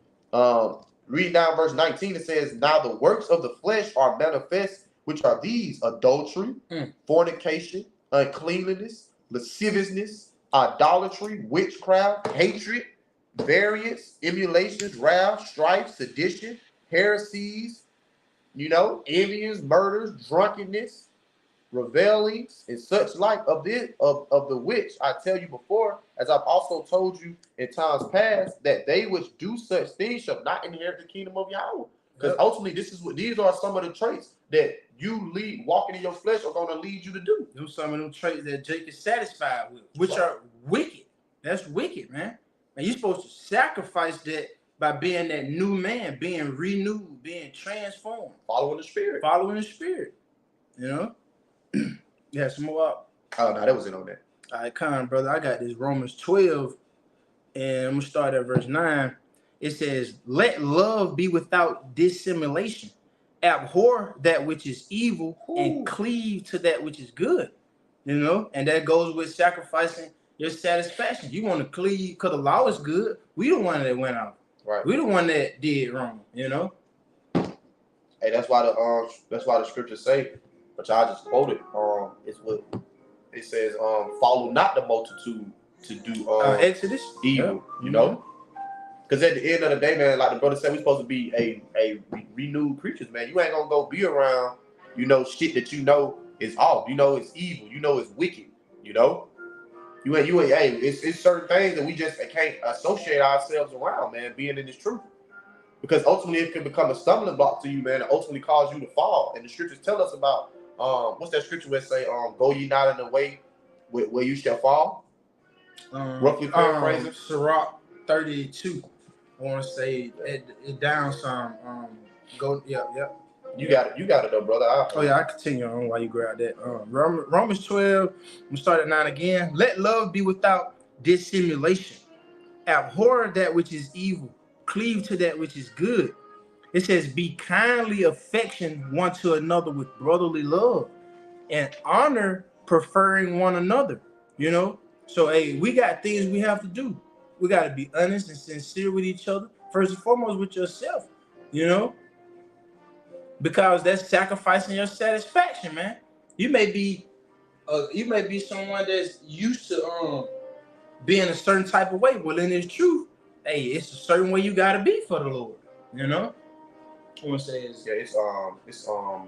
Read down verse 19, it says, "Now the works of the flesh are manifest, which are these: adultery, fornication, uncleanliness, lasciviousness, idolatry, witchcraft, hatred, variance, emulations, wrath, strife, sedition, heresies, you know, envyings, murders, drunkenness, revelings, and such like of the which I tell you before, as I've also told you in times past, that they which do such things shall not inherit the kingdom of Yahweh." Because ultimately, these are some of the traits that you walking in your flesh are going to lead you to do. Those are some of them traits that Jake is satisfied with, which are wicked. That's wicked, man. And you're supposed to sacrifice that by being that new man, being renewed, being transformed, following the spirit. You know. Yeah, some more. Oh no, that was it on that. All right, come on, brother. I got this Romans 12, and I'm gonna start at verse 9. It says, "Let love be without dissimulation. Abhor that which is evil, and cleave to that which is good." You know, and that goes with sacrificing your satisfaction. You want to cleave because the law is good. We the one that went out. Right. We the one that did wrong. You know. Hey, that's why the scriptures say, which I just quoted. It's what it says. Follow not the multitude to do Exodus evil. You know. Because at the end of the day, man, like the brother said, we're supposed to be a renewed creatures, man. You ain't gonna go be around, you know, shit that you know is off. You know it's evil. You know it's wicked. You know, you ain't. Hey, it's certain things that we just can't associate ourselves around, man. Being in this truth, because ultimately it can become a stumbling block to you, man, and ultimately cause you to fall. And the scriptures tell us about what's that scripture where it say, "Go ye not in the way where you shall fall." Roughly paraphrasing. Sirach 32. I want to say it down some. Yep. You got it though, brother. I continue on while you grab that. Romans 12. We start at 9 again. "Let love be without dissimulation. Abhor that which is evil. Cleave to that which is good." It says, "Be kindly affectioned one to another with brotherly love, and honor, preferring one another." You know. So we got things we have to do. We got to be honest and sincere with each other. First and foremost with yourself, you know, because that's sacrificing your satisfaction, man. You may be someone that's used to being a certain type of way. Well, in this truth, it's a certain way you got to be for the Lord, you know. I want to say it's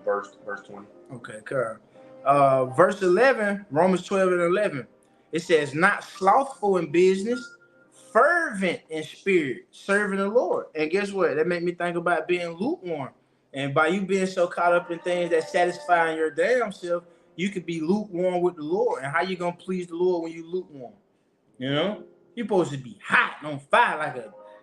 verse 20. Okay, cool. Verse 11, Romans 12 and 11. It says, "Not slothful in business, fervent in spirit, serving the Lord." And guess what? That made me think about being lukewarm. And by you being so caught up in things that satisfying your damn self, you could be lukewarm with the Lord. And how you gonna please the Lord when you lukewarm? You know, you're supposed to be hot on fire,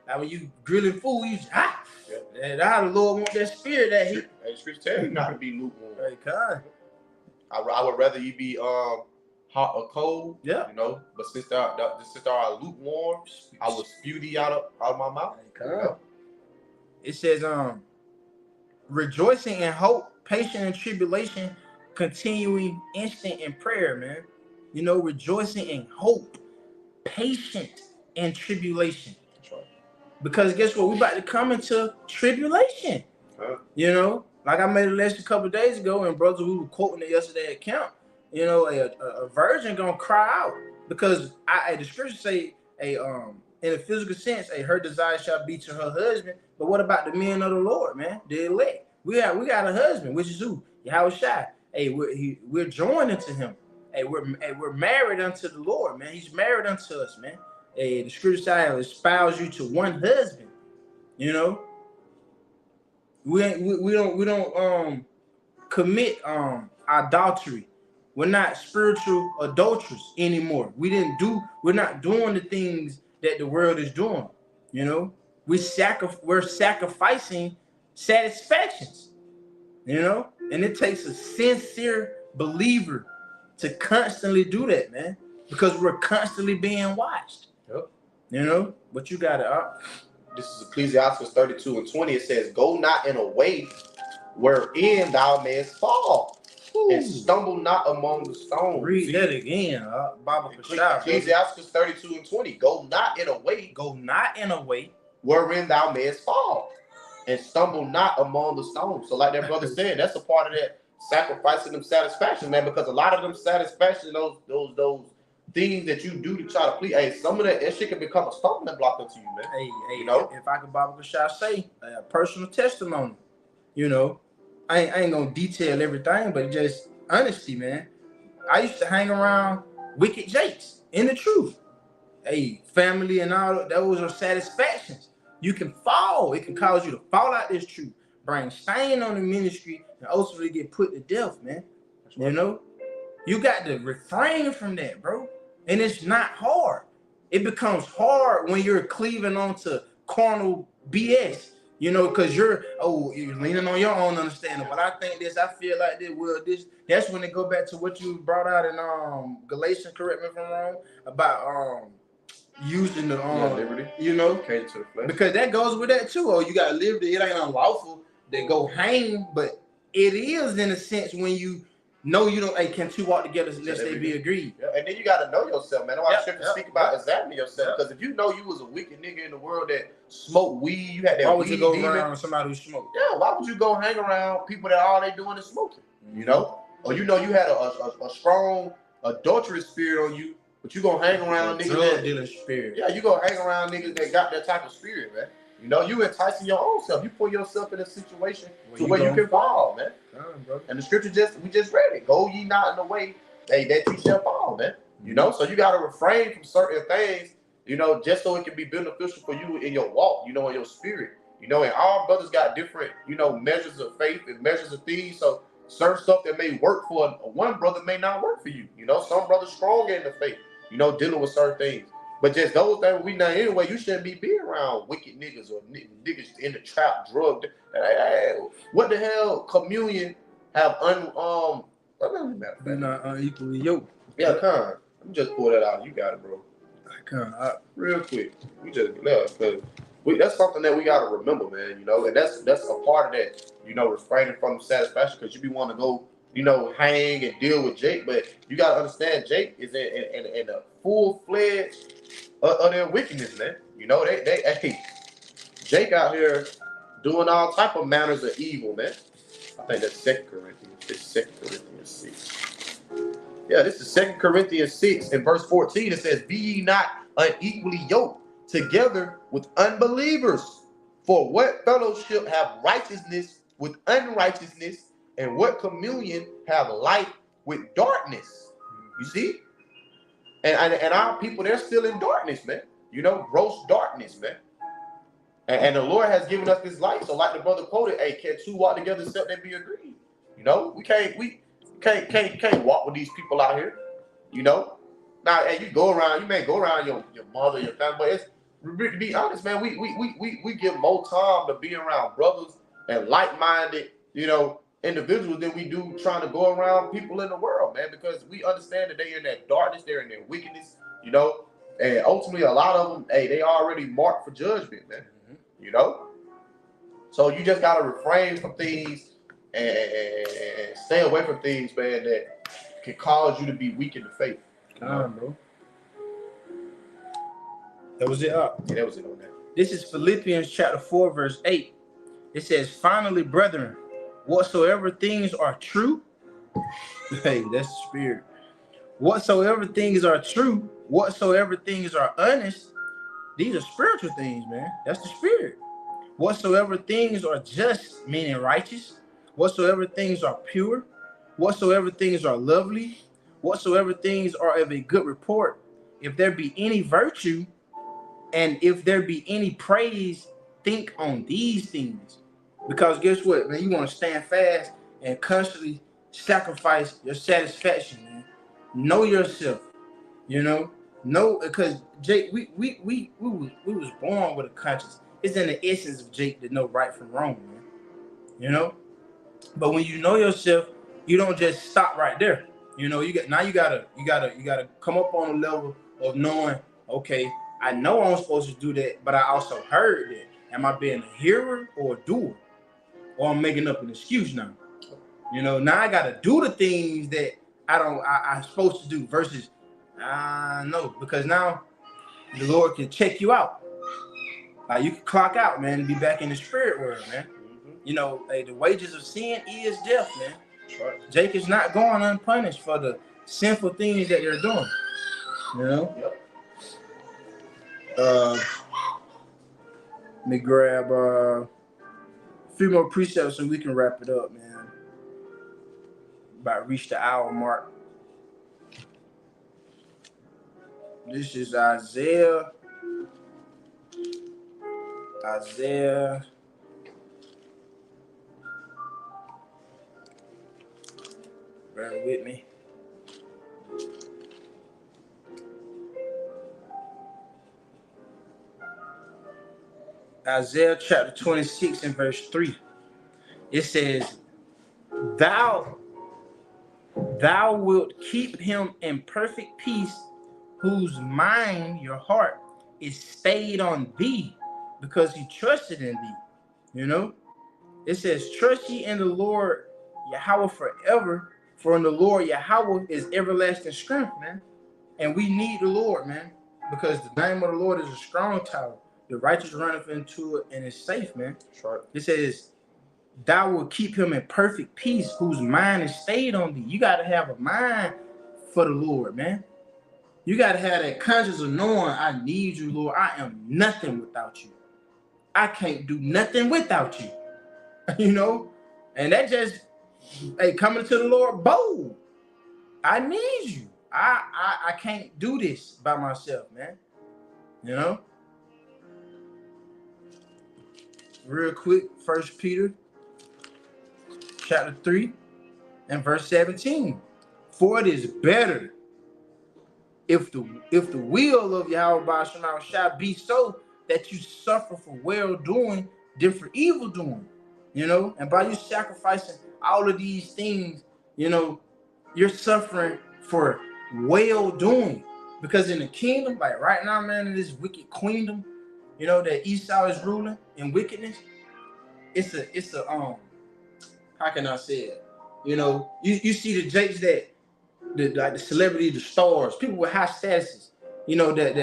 like when you grilling food, you just hot. Yeah. And how the Lord want that spirit that he. Hey, scripture tell you not to be lukewarm. Hey, God. I would rather you be hot or cold. Yeah. You know, but since they are lukewarm, I will spew thee out of my mouth. You know? It says, rejoicing in hope, patient in tribulation, continuing instant in prayer, man. You know, rejoicing in hope, patient in tribulation. That's right. Because guess what? We about to come into tribulation. You know, like I made a lesson a couple of days ago, and brothers who were quoting it yesterday at camp, you know, a virgin gonna cry out because the scripture say in a physical sense, her desire shall be to her husband. But what about the men of the Lord, man? The elect. We got a husband, which is who? Yahushua. Hey, we're joined into him. Hey, we're married unto the Lord, man. He's married unto us, man. Hey, the scripture say espouse you to one husband. You know, we don't commit adultery. We're not spiritual adulterers anymore. We're not doing the things that the world is doing. You know, we're sacrificing satisfactions. You know, and it takes a sincere believer to constantly do that, man, because we're constantly being watched. Yep. You know, but you got it. This is Ecclesiastes 32:20. It says, "Go not in a way wherein thou mayest fall, and stumble not among the stones." Read that again, Baba Ecclesiastes 32:20. Go not in a way wherein thou mayest fall, and stumble not among the stones. So like that brother said, that's a part of that sacrificing them satisfaction, man, because a lot of them satisfaction, those things that you do to try to please, hey, some of that shit can become a stumbling block into you, man. Hey, you know, if I could, Baba Kashaf say a personal testimony, you know, I ain't gonna detail everything, but just honesty, man. I used to hang around wicked jakes in the truth. Hey, family and all those are satisfactions. You can fall. It can cause you to fall out this truth, bring stain on the ministry, and ultimately get put to death, man. You know, you got to refrain from that, bro. And it's not hard. It becomes hard when you're cleaving onto carnal BS, you know, because you're leaning on your own understanding. But I think this, I feel like this, well, this, that's when they go back to what you brought out in Galatians, correct me if I'm wrong, about using the liberty, you know, to the flesh. Because that goes with that too. Oh, you gotta live it ain't unlawful to go hang, but it is in a sense when you know you don't. Hey, can two walk together unless they be agreed? Yeah. And then you gotta know yourself, man. That's why I should speak about examining yourself. Because if you know you was a wicked nigga in the world that smoked weed, you had that. Why would you go around somebody who smoked? Yeah, why would you go hang around people that all they doing is smoking? You know, or you know you had a strong adulterous spirit on you. But you gonna hang around niggas drug dealer spirit. Yeah, you gonna hang around niggas that got that type of spirit, man. You know, you enticing your own self. You put yourself in a situation to where you can fall, man. And the scripture we just read it. Go ye not in the way that you shall fall, man. You know, so you gotta refrain from certain things, you know, just so it can be beneficial for you in your walk, you know, in your spirit. You know, and all brothers got different, you know, measures of faith and measures of things. So certain stuff that may work for one brother may not work for you. You know, some brothers stronger in the faith, you know, dealing with certain things. But just those things we know anyway, you shouldn't be around wicked niggas or niggas in the trap, drugged. What the hell? Communion have not unequally yoked. Yeah, Con. Let me just pull that out. You got it, bro. Real quick. We just because that's something that we gotta remember, man. You know, and that's a part of that. You know, refraining from satisfaction because you be wanting to go, you know, hang and deal with Jake, but you gotta understand Jake is in a full-fledged of their wickedness, man. You know, hey, Jake out here doing all type of manners of evil, man. I think that's 2 Corinthians. It's 2 Corinthians 6. Yeah, this is 2 Corinthians 6 and verse 14. It says, "Be ye not unequally yoked together with unbelievers. For what fellowship have righteousness with unrighteousness, and what communion have light with darkness?" You see? And our people, they're still in darkness, man. You know, gross darkness, man. And the Lord has given us this light. So like the brother quoted, hey, can two walk together except they be agreed? You know, we can't walk with these people out here. You know? Now, hey, you may go around your mother, your family, but it's, to be honest, man, we give more time to be around brothers and like-minded, you know, individuals than we do trying to go around people in the world, man, because we understand that they're in that darkness, they're in their wickedness, you know, and ultimately a lot of them, hey, they already marked for judgment, man, you know. So you just gotta refrain from things and stay away from things, man, that can cause you to be weak in the faith. Bro. That was it up. Yeah, that was it on that. This is Philippians chapter 4, verse 8. It says, finally, brethren, whatsoever things are true, hey, that's the spirit. Whatsoever things are true, whatsoever things are honest, these are spiritual things, man. That's the spirit. Whatsoever things are just, meaning righteous, whatsoever things are pure, whatsoever things are lovely, whatsoever things are of a good report, if there be any virtue, and if there be any praise, think on these things. Because guess what, man? You want to stand fast and constantly sacrifice your satisfaction, man. Know yourself, you know. Know, because Jake, we was born with a conscience. It's in the essence of Jake to know right from wrong, man. You know. But when you know yourself, you don't just stop right there. You know, you gotta come up on a level of knowing, okay, I know I'm supposed to do that, but I also heard that. Am I being a hearer or a doer? Or I'm making up an excuse now. You know, now I gotta do the things that I'm supposed to do versus no, because now the Lord can check you out. Like you can clock out, man, and be back in the spirit world, man. You know, hey, the wages of sin is death, man. Right. Jake is not going unpunished for the sinful things that they're doing. You know? Yep. Let me grab a few more precepts so we can wrap it up, man. About to reach the hour mark. This is Isaiah. Bear with me. Isaiah chapter 26 and verse 3. It says, Thou wilt keep him in perfect peace, whose mind, your heart, is stayed on thee, because he trusted in thee. You know? It says, trust ye in the Lord Yahweh forever, for in the Lord Yahweh is everlasting strength, man. And we need the Lord, man, because the name of the Lord is a strong tower. The righteous runneth into it and is safe, man. Sure. It says, thou will keep him in perfect peace, whose mind is stayed on thee. You got to have a mind for the Lord, man. You got to have that conscience of knowing, I need you, Lord. I am nothing without you. I can't do nothing without you. You know? And that just, hey, coming to the Lord bold. I need you. I can't do this by myself, man. You know? Real quick, 1 Peter chapter 3 and verse 17. For it is better if the will of Yahweh shall be so that you suffer for well doing than for evil doing. You know, and by you sacrificing all of these things, you know, you're suffering for well doing. Because in the kingdom, like right now, man, in this wicked queendom, you know, that Esau is ruling in wickedness, it's a how can I say it? You know, you see the Jakes that the celebrity, the stars, people with high statuses, you know, that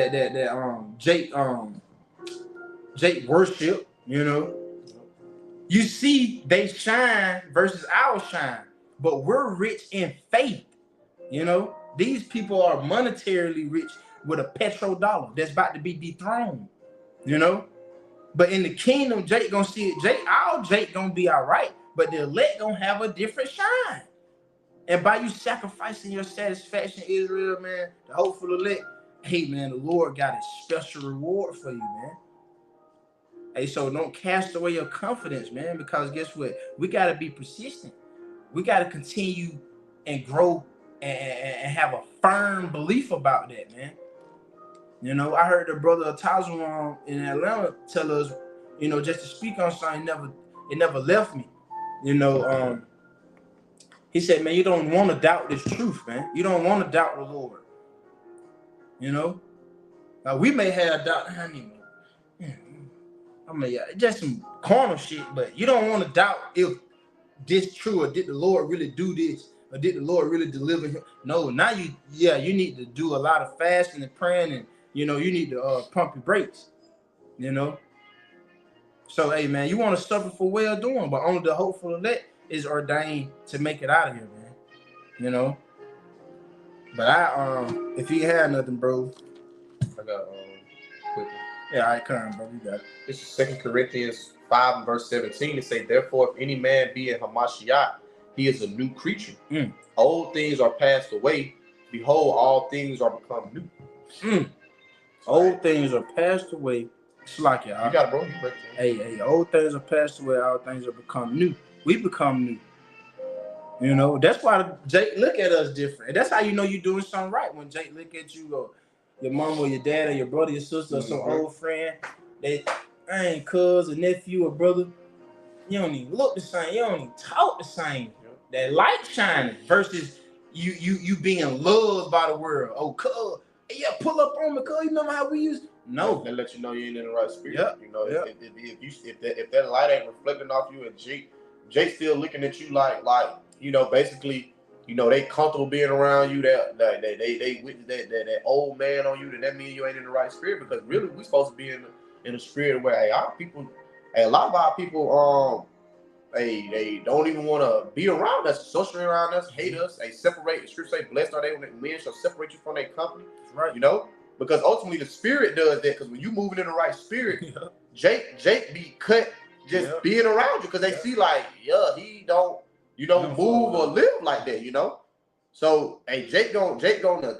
Jake worship, you know. You see they shine versus our shine, but we're rich in faith, you know. These people are monetarily rich with a petrodollar that's about to be dethroned, you know. But in the kingdom, Jake gonna see it. Our Jake gonna be all right, but the elect gonna have a different shine. And by you sacrificing your satisfaction, Israel, man, the hopeful elect, hey, man, the Lord got a special reward for you, man. Hey, so don't cast away your confidence, man, because guess what? We got to be persistent. We got to continue and grow and have a firm belief about that, man. You know, I heard the brother Tazwan in Atlanta tell us, you know, just to speak on something, it never left me. You know, He said, man, you don't want to doubt this truth, man. You don't want to doubt the Lord. You know? Now, we may have doubt. I mean, just some carnal shit, but you don't want to doubt if this true, or did the Lord really do this, or did the Lord really deliver him? No, now you need to do a lot of fasting and praying, and you need to pump your brakes. So hey man, you want to suffer for well doing, but only the hopeful elect is ordained to make it out of here, man. But if you had nothing, bro, I got quickly. Yeah, all right, come on, bro, you got it. This is 2 Corinthians 5 and verse 17. It say, therefore, if any man be in Hamashiach, he is a new creature. Old things are passed away. Behold, all things are become new. Old things are passed away. It's like it. You got it, bro. Hey, old things are passed away. All things are become new. We become new. That's why Jake look at us different. And that's how you know you're doing something right. When Jake look at you, or your mom, or your dad, or your brother, your sister, or some old friend, they ain't cousin, nephew, or brother. You don't even look the same. You don't even talk the same. That light shining versus you being loved by the world. Oh, cuz, yeah, pull up on me, cuz. You remember how we used? No, that let you know you ain't in the right spirit. Yep. If that light ain't reflecting off you, and Jake still looking at you like basically, they comfortable being around you. They witness that old man on you. That means you ain't in the right spirit, because really we supposed to be in a spirit where a lot of our people they don't even want to be around us, socially around us, hate us. They separate. The scripture say, blessed are they when men shall separate you from their company. That's right. Because ultimately the spirit does that. Because when you moving in the right spirit, Jake be cut just being around you, because they see like, he don't move or live like that, So hey, Jake gonna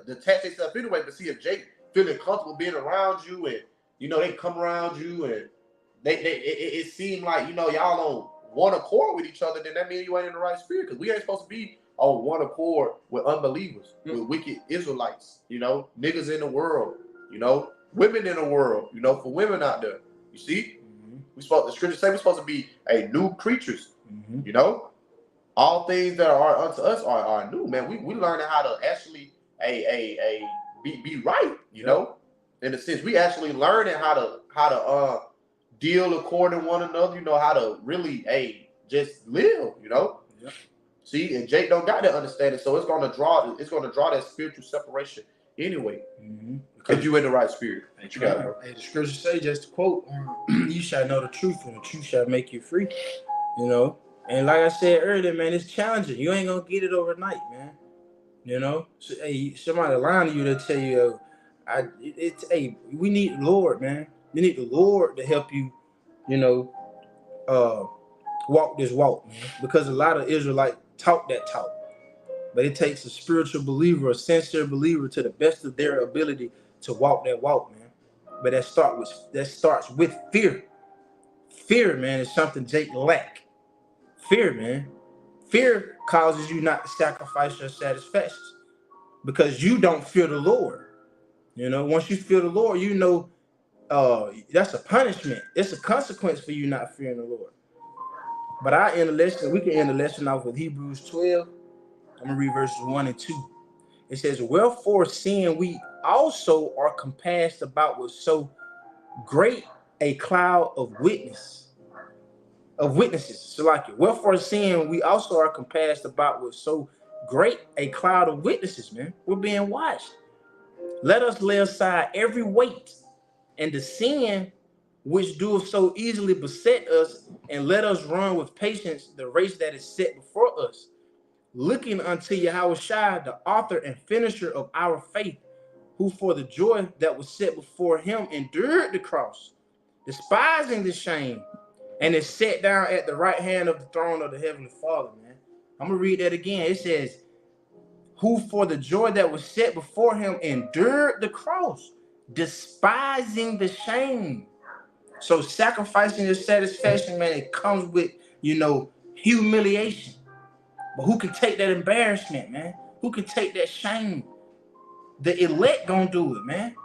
detach himself anyway. But see, if Jake feeling comfortable being around you, and they come around you, and it seemed like y'all on one accord with each other, then that means you ain't in the right spirit, because we ain't supposed to be on one accord with unbelievers, with wicked Israelites, niggas in the world, women in the world, for women out there. You see, the scripture say we're supposed to be a new creatures, all things that are unto us are new, man. We learning how to actually be right, in a sense. We actually learning how to deal according to one another, how to really just live, See, and Jake don't got that understanding, so it's gonna draw that spiritual separation anyway. If you in the right spirit. You got it, bro. Hey, the scripture say, just to quote, you shall know the truth, and the truth shall make you free. And like I said earlier, man, it's challenging. You ain't gonna get it overnight, man. So, hey, somebody lying to you to tell you, we need the Lord, man. We need the Lord to help you, walk this walk, man. Because a lot of Israelites talk that talk, but it takes a spiritual believer, a sincere believer, to the best of their ability to walk that walk, man. But that starts with fear. Fear, man, is something Jake lack. Fear, man. Fear causes you not to sacrifice your satisfactions, because you don't fear the Lord. Once you fear the Lord, that's a punishment. It's a consequence for you not fearing the Lord. But we can end the lesson off with Hebrews 12. I'm going to read verses 1 and 2. It says, wherefore, seeing we also are compassed about with so great a cloud of witnesses. So like it. Wherefore, seeing we also are compassed about with so great a cloud of witnesses, man. We're being watched. Let us lay aside every weight and the sin which doeth so easily beset us, and let us run with patience the race that is set before us, looking unto Yahushua, the author and finisher of our faith, who for the joy that was set before him endured the cross, despising the shame, and is set down at the right hand of the throne of the Heavenly Father, man. I'm going to read that again. It says, who for the joy that was set before him endured the cross, despising the shame. So sacrificing your satisfaction, man, it comes with, humiliation. But who can take that embarrassment, man? Who can take that shame? The elect gonna do it, man.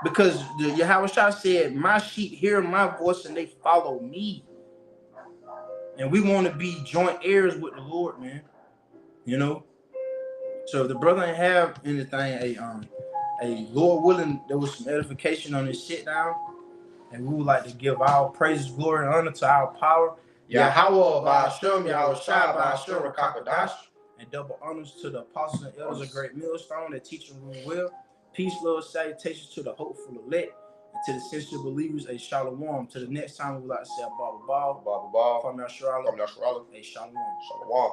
Because the Yahushua said, my sheep hear my voice and they follow me. And we want to be joint heirs with the Lord, man. You know. So if the brother ain't have anything, a Lord willing, there was some edification on this shit down, and we would like to give our praises, glory, and honor to our power, Yahweh Ba'ashem Yahweh Shai Ba'ashem Rakakadash. and double honors to the apostles and elders of Great Millstone that teach and rule well. Peace, love, salutations to the hopeful elect, and to the sincere believers, a shalom. To the next time, we would like to say a baba ball. Baba Bal. From Nasrallah, From Nasrallah. a shalom. Shalom.